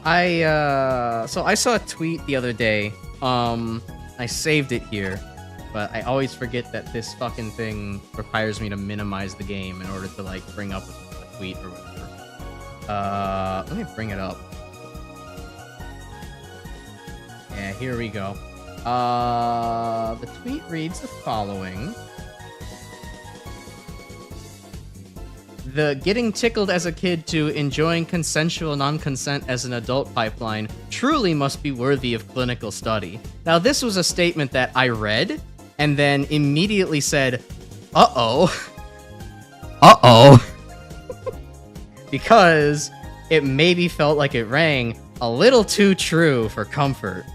S1: so I saw a tweet the other day. I saved it here, but I always forget that this fucking thing requires me to minimize the game in order to, like, bring up a tweet or whatever. Let me bring it up. Yeah, here we go. The tweet reads the following. The getting tickled as a kid to enjoying consensual non-consent as an adult pipeline truly must be worthy of clinical study. Now, this was a statement that I read and then immediately said, uh-oh. Uh-oh. Because it maybe felt like it rang a little too true for comfort.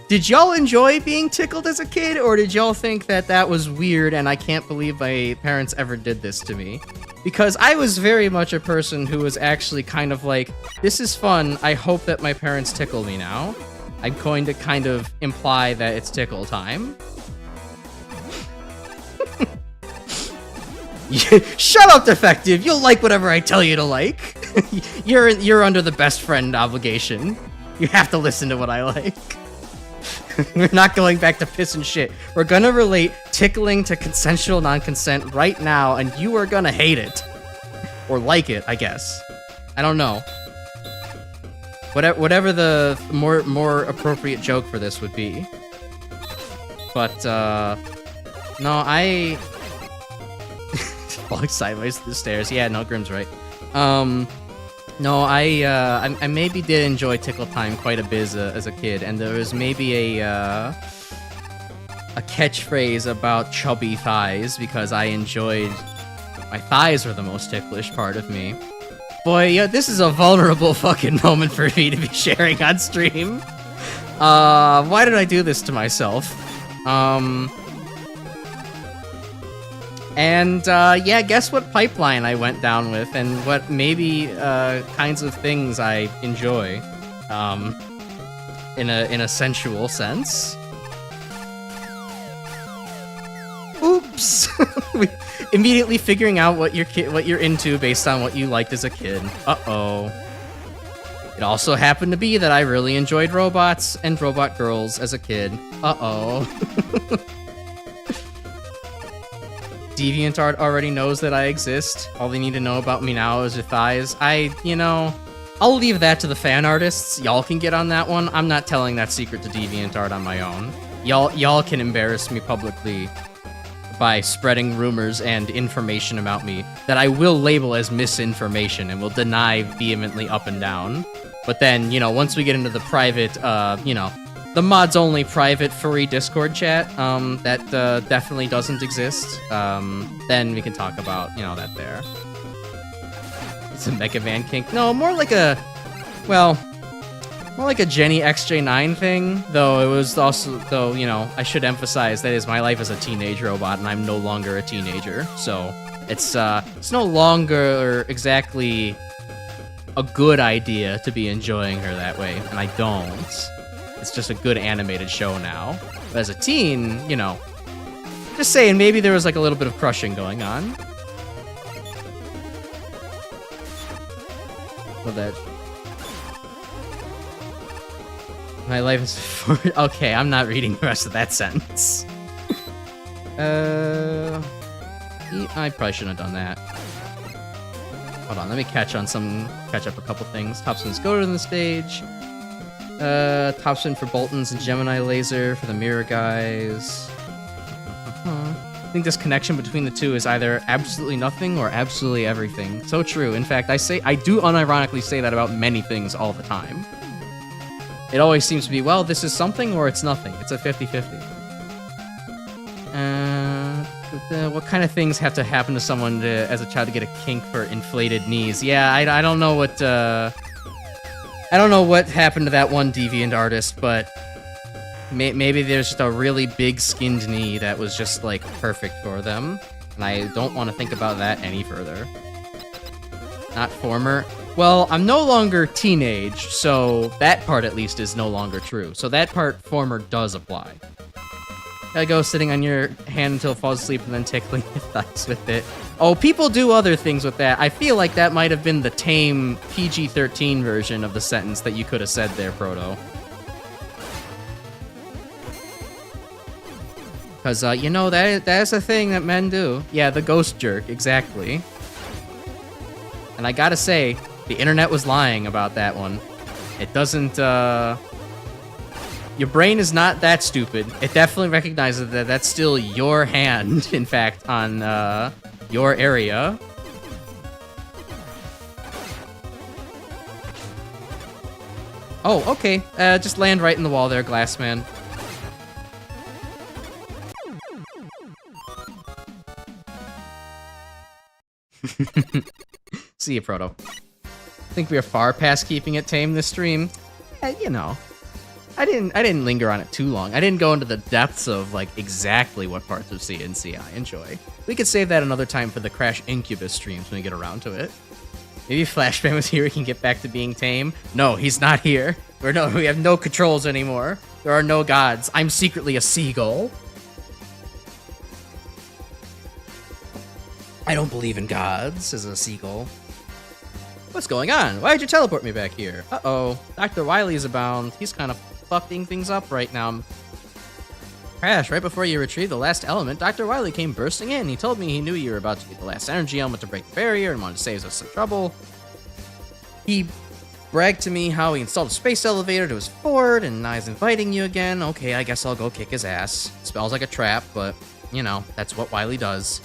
S1: Did y'all enjoy being tickled as a kid, or did y'all think that that was weird and I can't believe my parents ever did this to me? Because I was very much a person who was actually kind of like, this is fun, I hope that my parents tickle me now. I'm going to kind of imply that it's tickle time. Shut up, Defective! You'll like whatever I tell you to like. You're under the best friend obligation. You have to listen to what I like. We're not going back to piss and shit. We're gonna relate tickling to consensual non-consent right now, and you are gonna hate it. Or like it, I guess. I don't know. Whatever the more appropriate joke for this would be. But, no, I... Falling sideways to the stairs. Yeah, no, Grim's right. No, I maybe did enjoy Tickle Time quite a bit as a kid, and there was maybe a catchphrase about chubby thighs, because I enjoyed... My thighs were the most ticklish part of me. Boy, yeah, this is a vulnerable fucking moment for me to be sharing on stream. Why did I do this to myself? And, yeah, guess what pipeline I went down with, and what maybe, kinds of things I enjoy, in a sensual sense. Oops! Immediately figuring out what you're into based on what you liked as a kid. Uh-oh. It also happened to be that I really enjoyed robots and robot girls as a kid. Uh-oh. DeviantArt already knows that I exist. All they need to know about me now is their thighs. I'll leave that to the fan artists. Y'all can get on that one. I'm not telling that secret to DeviantArt on my own. Y'all can embarrass me publicly by spreading rumors and information about me that I will label as misinformation and will deny vehemently up and down. But then, once we get into the private, the mods-only private furry Discord chat, that definitely doesn't exist, then we can talk about, that there. It's a Mega Man kink. No, more like a Jenny XJ9 thing, though it was also, I should emphasize that is my life as a teenage robot, and I'm no longer a teenager, so it's no longer exactly a good idea to be enjoying her that way, and I don't. It's just a good animated show now. But as a teen, just saying, maybe there was like a little bit of crushing going on. Well, that... My life is for... Okay, I'm not reading the rest of that sentence. I probably shouldn't have done that. Hold on, let me catch up a couple things. Topspin's go to the stage. Topspin for Bolton's and Gemini Laser for the Mirror guys. I think this connection between the two is either absolutely nothing or absolutely everything. So true. In fact, I do unironically say that about many things all the time. It always seems to be, well, this is something or it's nothing. It's a 50-50. What kind of things have to happen to someone as a child to get a kink for inflated knees? Yeah, I don't know what, I don't know what happened to that one deviant artist, but maybe there's just a really big skinned knee that was just, like, perfect for them. And I don't want to think about that any further. Not former. Well, I'm no longer teenage, so that part at least is no longer true. So that part, former, does apply. Gotta go sitting on your hand until it falls asleep and then tickling your thighs with it. Oh, people do other things with that. I feel like that might have been the tame PG-13 version of the sentence that you could have said there, Proto. Because, you know, that's a thing that men do. Yeah, the ghost jerk, exactly. And I gotta say, the internet was lying about that one. It doesn't, your brain is not that stupid. It definitely recognizes that that's still your hand, in fact, on, your area. Oh, okay. Just land right in the wall there, Glassman. See you, Proto. I think we are far past keeping it tame this stream. You know, I didn't linger on it too long. I didn't go into the depths of, like, exactly what parts of C&C I enjoy. We could save that another time for the Crash Incubus streams when we get around to it. Maybe if Flashman was here, we can get back to being tame. No, he's not here. We have no controls anymore. There are no gods. I'm secretly a seagull. I don't believe in gods, says a seagull. What's going on? Why'd you teleport me back here? Uh-oh. Dr. Wily is abound. He's kind of fucking things up right now. Crash, right before you retrieved the last element, Dr. Wily came bursting in. He told me he knew you were about to get the last energy element to break the barrier and wanted to save us some trouble. He bragged to me how he installed a space elevator to his fort, and now he's inviting you again. Okay, I guess I'll go kick his ass. Smells like a trap, but, you know, that's what Wily does.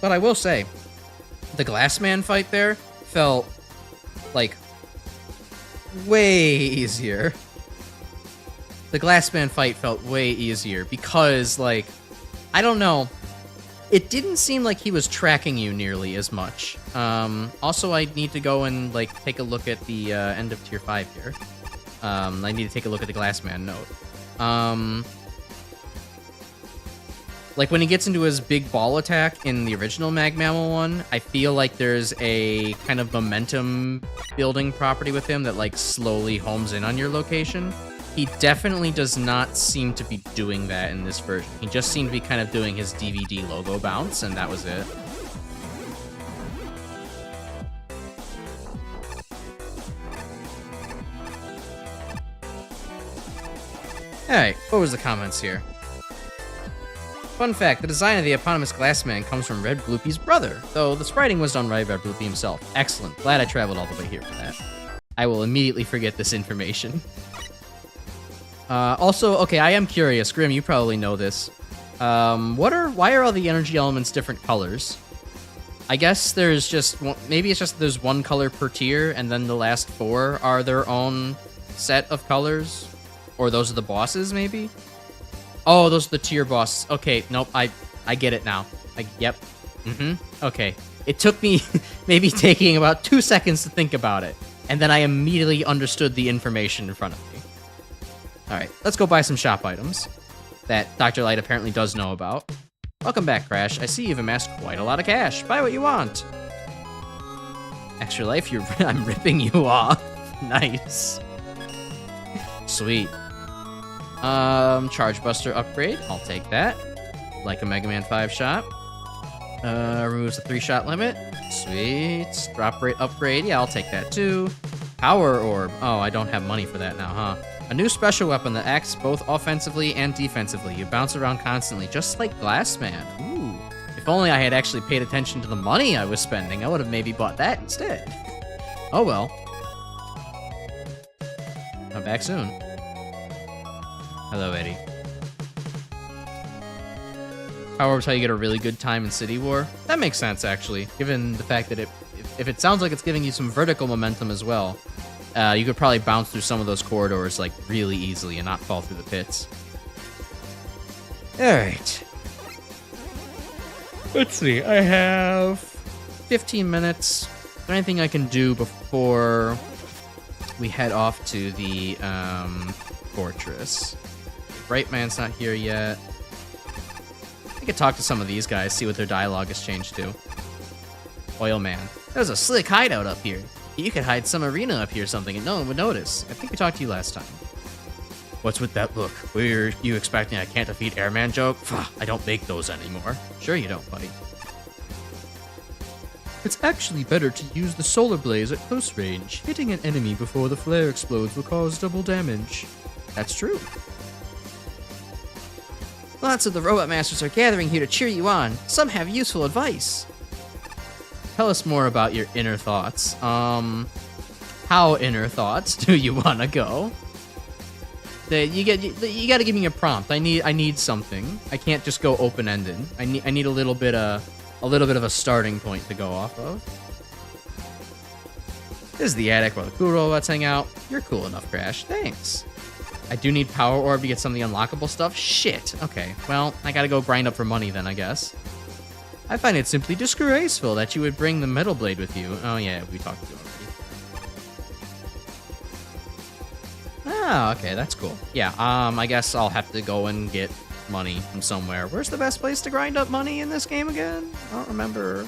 S1: But I will say, the Glassman fight there felt, like, way easier. The Glassman fight felt way easier because, like, I don't know. It didn't seem like he was tracking you nearly as much. Also, I need to go and, like, take a look at the end of Tier 5 here. I need to take a look at the Glassman note. Like, when he gets into his big ball attack in the original MaGMML one, I feel like there's a kind of momentum building property with him that, like, slowly homes in on your location. He definitely does not seem to be doing that in this version. He just seemed to be kind of doing his DVD logo bounce, and that was it. Alright, what was the comments here? Fun fact, the design of the eponymous Glassman comes from Red Bloopy's brother, though the spriting was done by Red Bloopy himself. Excellent. Glad I traveled all the way here for that. I will immediately forget this information. Also, okay, I am curious. Grim, you probably know this. Why are all the energy elements different colors? I guess there's just one, maybe it's just there's one color per tier, and then the last 4 are their own set of colors? Or those are the bosses, maybe? Oh, those are the tier bosses. Okay, nope, I get it now. Yep. Okay. It took me maybe taking about 2 seconds to think about it, and then I immediately understood the information in front of me. Alright, let's go buy some shop items that Dr. Light apparently does know about. Welcome back, Crash. I see you've amassed quite a lot of cash. Buy what you want. Extra life, I'm ripping you off. Nice. Sweet. Charge Buster upgrade. I'll take that. Like a Mega Man 5 shot. Removes the 3-shot limit. Sweet. Drop rate upgrade. Yeah, I'll take that too. Power Orb. Oh, I don't have money for that now, huh? A new special weapon that acts both offensively and defensively. You bounce around constantly, just like Glassman. Ooh. If only I had actually paid attention to the money I was spending, I would have maybe bought that instead. Oh well. I'm back soon. Hello, Eddie. Power orbs how you get a really good time in City War. That makes sense, actually, given the fact that if it sounds like it's giving you some vertical momentum as well, you could probably bounce through some of those corridors like really easily and not fall through the pits. All right. Let's see. I have 15 minutes. Is there anything I can do before we head off to the fortress? Brightman's not here yet. I could talk to some of these guys, see what their dialogue has changed to. Oil Man. There's a slick hideout up here. You could hide some arena up here or something and no one would notice. I think we talked to you last time. What's with that look? Were you expecting I can't defeat Airman joke? I don't make those anymore. Sure you don't, buddy. It's actually better to use the solar blaze at close range. Hitting an enemy before the flare explodes will cause double damage. That's true. Lots of the robot masters are gathering here to cheer you on. Some have useful advice. Tell us more about your inner thoughts. How inner thoughts do you want to go? You got to give me a prompt. I need something. I can't just go open ended. I need a little bit of a starting point to go off of. This is the attic where the cool robots hang out. You're cool enough, Crash. Thanks. I do need Power Orb to get some of the unlockable stuff? Shit. Okay, well, I gotta go grind up for money then, I guess. I find it simply disgraceful that you would bring the Metal Blade with you. Oh yeah, we talked to you already. Oh, okay, that's cool. Yeah, I guess I'll have to go and get money from somewhere. Where's the best place to grind up money in this game again? I don't remember.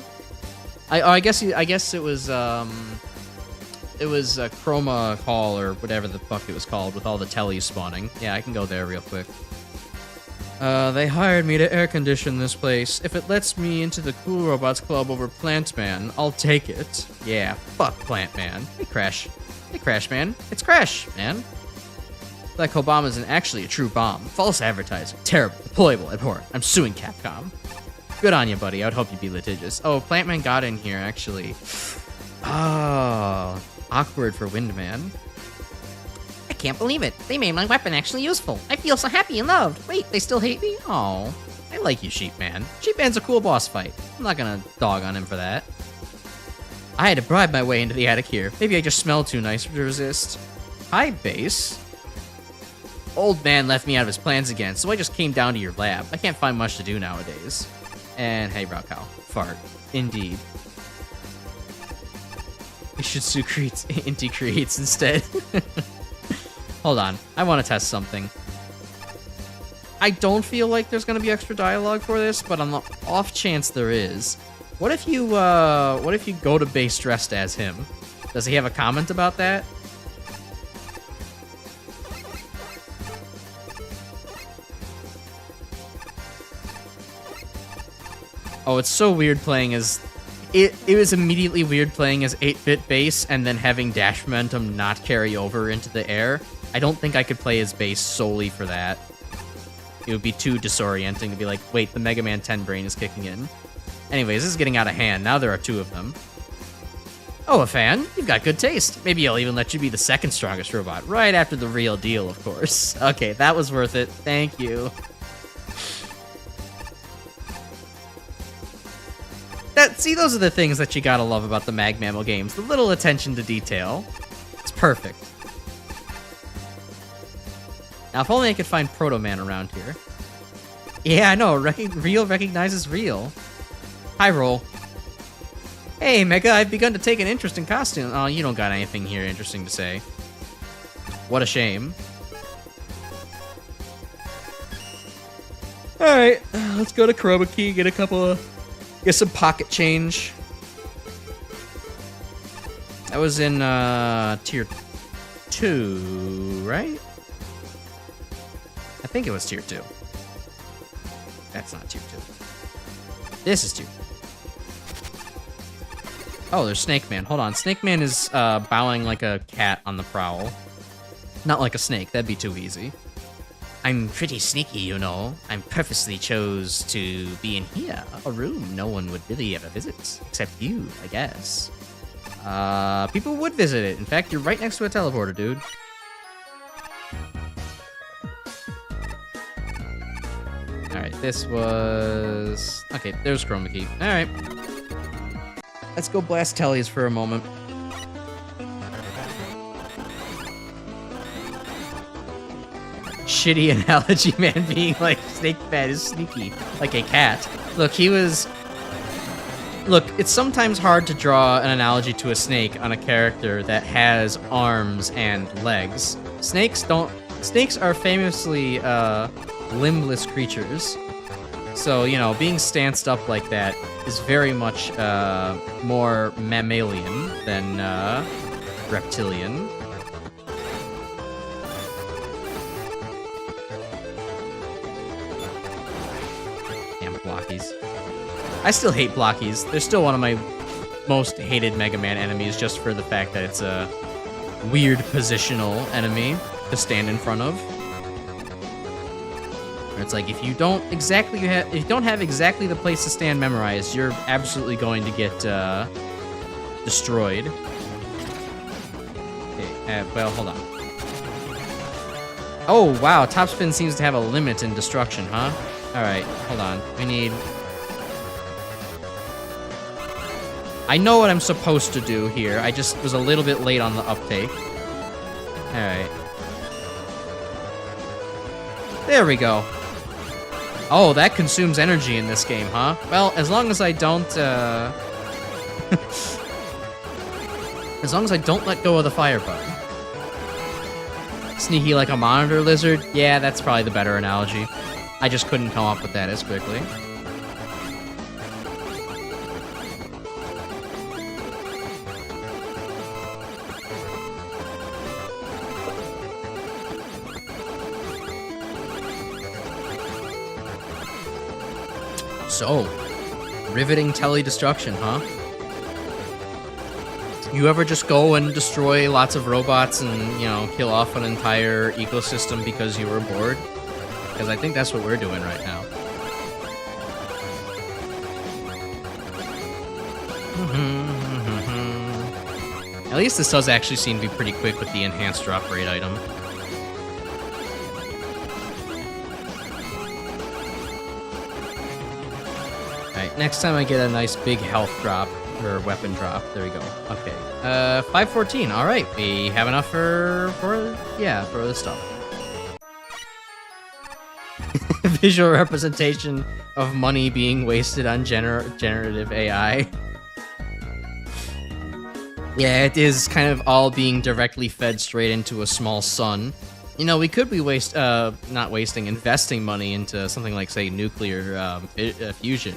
S1: I guess it was Chroma Hall or whatever the fuck it was called with all the tellies spawning. Yeah, I can go there real quick. They hired me to air condition this place. If it lets me into the Cool Robots Club over Plant Man, I'll take it. Yeah, fuck Plant Man. Hey, Crash. Hey, Crash Man. It's Crash, man. Like Obama isn't actually a true bomb. False advertising. Terrible. Deployable. Abhorrent. I'm suing Capcom. Good on you, buddy. I would hope you'd be litigious. Oh, Plant Man got in here, actually. Oh, awkward for Windman. I can't believe it. They made my weapon actually useful. I feel so happy and loved. Wait, they still hate me? Oh, I like you, Sheepman. Sheepman's a cool boss fight. I'm not gonna dog on him for that. I had to bribe my way into the attic here. Maybe I just smell too nice to resist. Hi, Base. Old man left me out of his plans again, so I just came down to your lab. I can't find much to do nowadays. And hey, Brow Cow. Fart. Indeed. We should sue Inti Creates instead. Hold on. I want to test something. I don't feel like there's going to be extra dialogue for this, but on the off chance there is, what if you go to base dressed as him? Does he have a comment about that? Oh, it's so weird playing as... It was immediately weird playing as 8-bit base and then having dash momentum not carry over into the air. I don't think I could play as base solely for that. It would be too disorienting to be like, wait, the Mega Man 10 brain is kicking in. Anyways, this is getting out of hand. Now there are two of them. Oh, a fan? You've got good taste. Maybe I'll even let you be the second strongest robot, right after the real deal, of course. Okay, that was worth it. Thank you. See, those are the things that you gotta love about the MaGMML games. The little attention to detail. It's perfect. Now, if only I could find Proto Man around here. Yeah, I know. Real recognizes real. Hi, Roll. Hey, Mega, I've begun to take an interest in costume. Oh, you don't got anything here interesting to say. What a shame. Alright, let's go to Chroma Key, get some pocket change. That was in tier 2, right? I think it was tier 2. That's not tier 2. This is tier 2. Oh, there's Snake Man. Hold on. Snake Man is bowing like a cat on the prowl. Not like a snake. That'd be too easy. I'm pretty sneaky, you know. I purposely chose to be in here, a room no one would really ever visit, except you, I guess. People would visit it. In fact, you're right next to a teleporter, dude. this was... Okay, there's Chroma Key. Alright. Let's go blast Tellies for a moment. Shitty analogy, man, being like Snake Bat is sneaky, like a cat. Look, he was... Look, it's sometimes hard to draw an analogy to a snake on a character that has arms and legs. Snakes are famously, limbless creatures. So, you know, being stanced up like that is very much, more mammalian than, reptilian. Damn blockies. I still hate blockies. They're still one of my most hated Mega Man enemies just for the fact that it's a weird positional enemy to stand in front of. It's like if you don't have exactly the place to stand memorized, you're absolutely going to get destroyed. Okay, well, hold on. Oh wow, Topspin seems to have a limit in destruction, huh? All right, hold on. We need. I know what I'm supposed to do here. I just was a little bit late on the uptake. Alright. There we go. Oh, that consumes energy in this game, huh? Well, as long as I don't, as long as I don't let go of the fire button. Sneaky like a monitor lizard? Yeah, that's probably the better analogy. I just couldn't come up with that as quickly. So, riveting tele-destruction, huh? You ever just go and destroy lots of robots and, you know, kill off an entire ecosystem because you were bored? Because I think that's what we're doing right now. At least this does actually seem to be pretty quick with the enhanced drop rate item. Next time I get a nice big health drop, or weapon drop, there we go. Okay, 514, all right, we have enough for this stuff. Visual representation of money being wasted on generative AI. Yeah, it is kind of all being directly fed straight into a small sun. You know, we could be investing money into something like, say, nuclear fusion.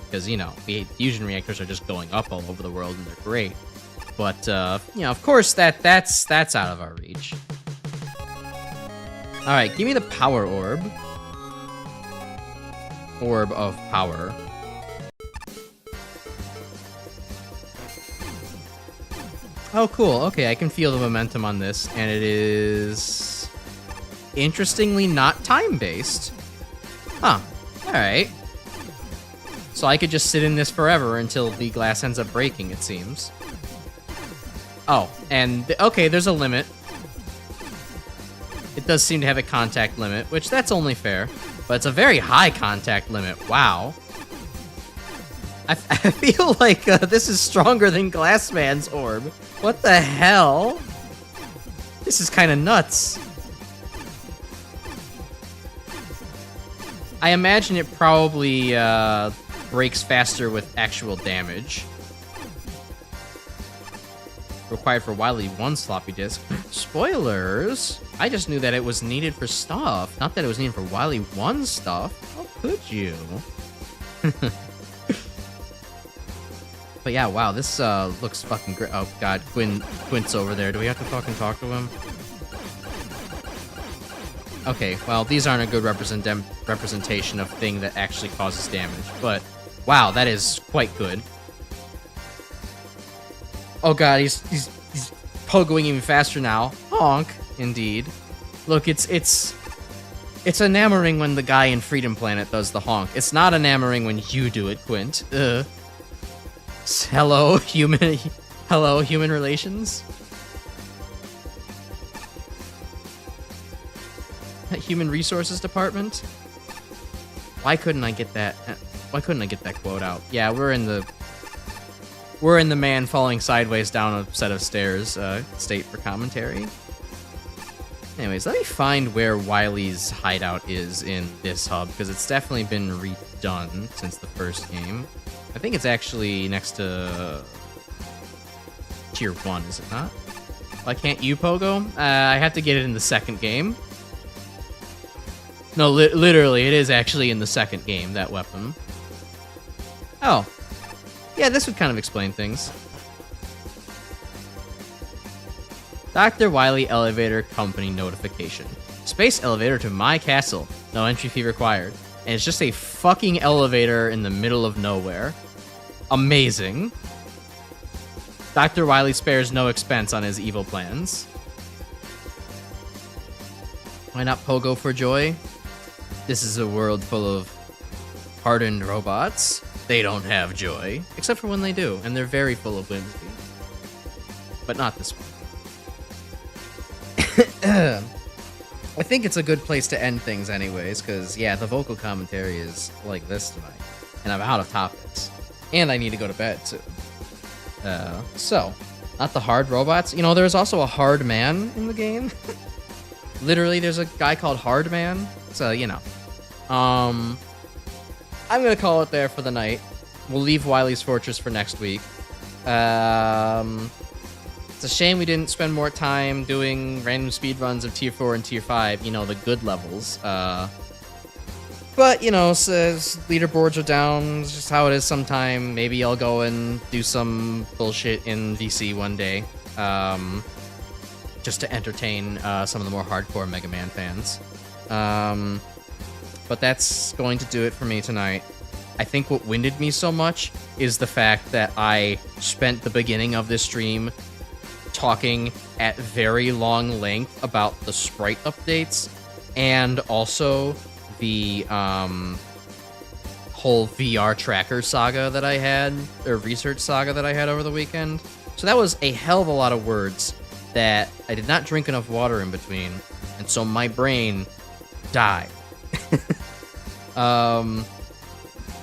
S1: Because, you know, fusion reactors are just going up all over the world and they're great. But, you know, of course, that's out of our reach. Alright, give me the power orb. Orb of power. Oh, cool. Okay, I can feel the momentum on this. And it is... interestingly not time-based. Huh. Alright. So I could just sit in this forever until the glass ends up breaking, it seems. Oh, and okay, there's a limit. It does seem to have a contact limit, which that's only fair. But it's a very high contact limit. Wow. I feel like this is stronger than Glassman's orb. What the hell? This is kind of nuts. I imagine it probably breaks faster with actual damage. Required for Wily 1 floppy disk. Spoilers! I just knew that it was needed for stuff, not that it was needed for Wily 1 stuff. How could you? But yeah, wow, this looks fucking great. Oh god, Quint's over there. Do we have to fucking talk to him? Okay, well, these aren't a good representation of thing that actually causes damage, but wow, that is quite good. Oh god, he's pogoing even faster now. Honk, indeed. Look, it's enamoring when the guy in Freedom Planet does the honk. It's not enamoring when you do it, Quint. Hello, human relations? Human Resources Department? Why couldn't I get that? Why couldn't I get that quote out? Yeah, we're in the man falling sideways down a set of stairs state for commentary. Anyways, let me find where Wily's hideout is in this hub, because it's definitely been redone since the first game. I think it's actually next to Tier 1, is it not? Why can't you, Pogo? I have to get it in the second game. No, literally, it is actually in the second game, that weapon. Oh. Yeah, this would kind of explain things. Dr. Wily Elevator Company notification. Space elevator to my castle. No entry fee required. And it's just a fucking elevator in the middle of nowhere. Amazing. Dr. Wily spares no expense on his evil plans. Why not Pogo for joy? This is a world full of hardened robots. They don't have joy. Except for when they do, and they're very full of whimsy. But not this one. I think it's a good place to end things anyways, because, yeah, the vocal commentary is like this tonight. And I'm out of topics. And I need to go to bed, too. So, not the hard robots. You know, there's also a hard man in the game. Literally, there's a guy called Hard Man. So, you know. I'm gonna call it there for the night. We'll leave Wily's Fortress for next week. It's a shame we didn't spend more time doing random speedruns of Tier 4 and Tier 5, you know, the good levels. But, you know, says leaderboards are down. It's just how it is sometime. Maybe I'll go and do some bullshit in VC one day. Just to entertain some of the more hardcore Mega Man fans. But that's going to do it for me tonight. I think what winded me so much is the fact that I spent the beginning of this stream talking at very long length about the sprite updates and also the whole VR tracker saga that I had, or research saga that I had over the weekend. So that was a hell of a lot of words that I did not drink enough water in between, and so my brain died.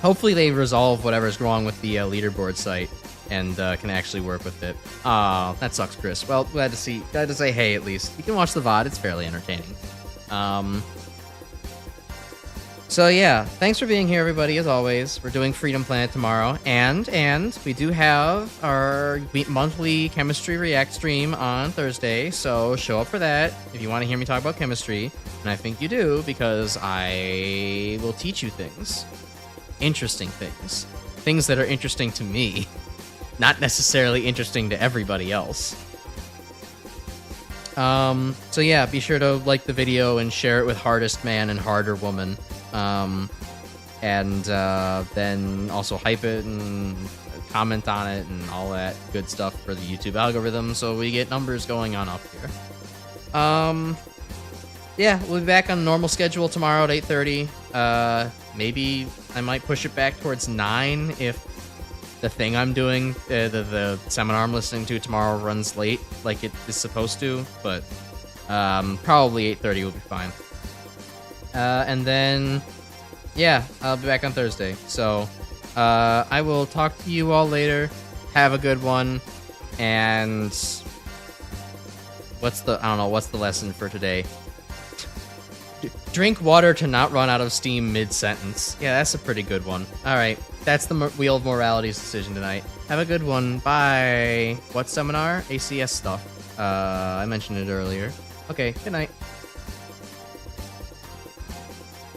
S1: Hopefully they resolve whatever's wrong with the leaderboard site and can actually work with it. That sucks, Chris. Well, glad to say hey at least. You can watch the VOD, it's fairly entertaining. So yeah, thanks for being here, everybody, as always. We're doing Freedom Planet tomorrow, and we do have our monthly Chemistry React stream on Thursday, so show up for that if you want to hear me talk about chemistry, and I think you do, because I will teach you things. Interesting things. Things that are interesting to me, not necessarily interesting to everybody else. So yeah, be sure to like the video and share it with Hardest Man and Harder Woman. And then also hype it and comment on it and all that good stuff for the YouTube algorithm so we get numbers going on up here. Yeah, we'll be back on normal schedule tomorrow at 8:30. Maybe I might push it back towards 9 if the thing I'm doing, the seminar I'm listening to tomorrow runs late like it is supposed to, but probably 8:30 will be fine. And then, yeah, I'll be back on Thursday. So, I will talk to you all later. Have a good one. And what's the lesson for today? Drink water to not run out of steam mid-sentence. Yeah, that's a pretty good one. All right, that's the Wheel of Morality's decision tonight. Have a good one. Bye. What seminar? ACS stuff. I mentioned it earlier. Okay, good night.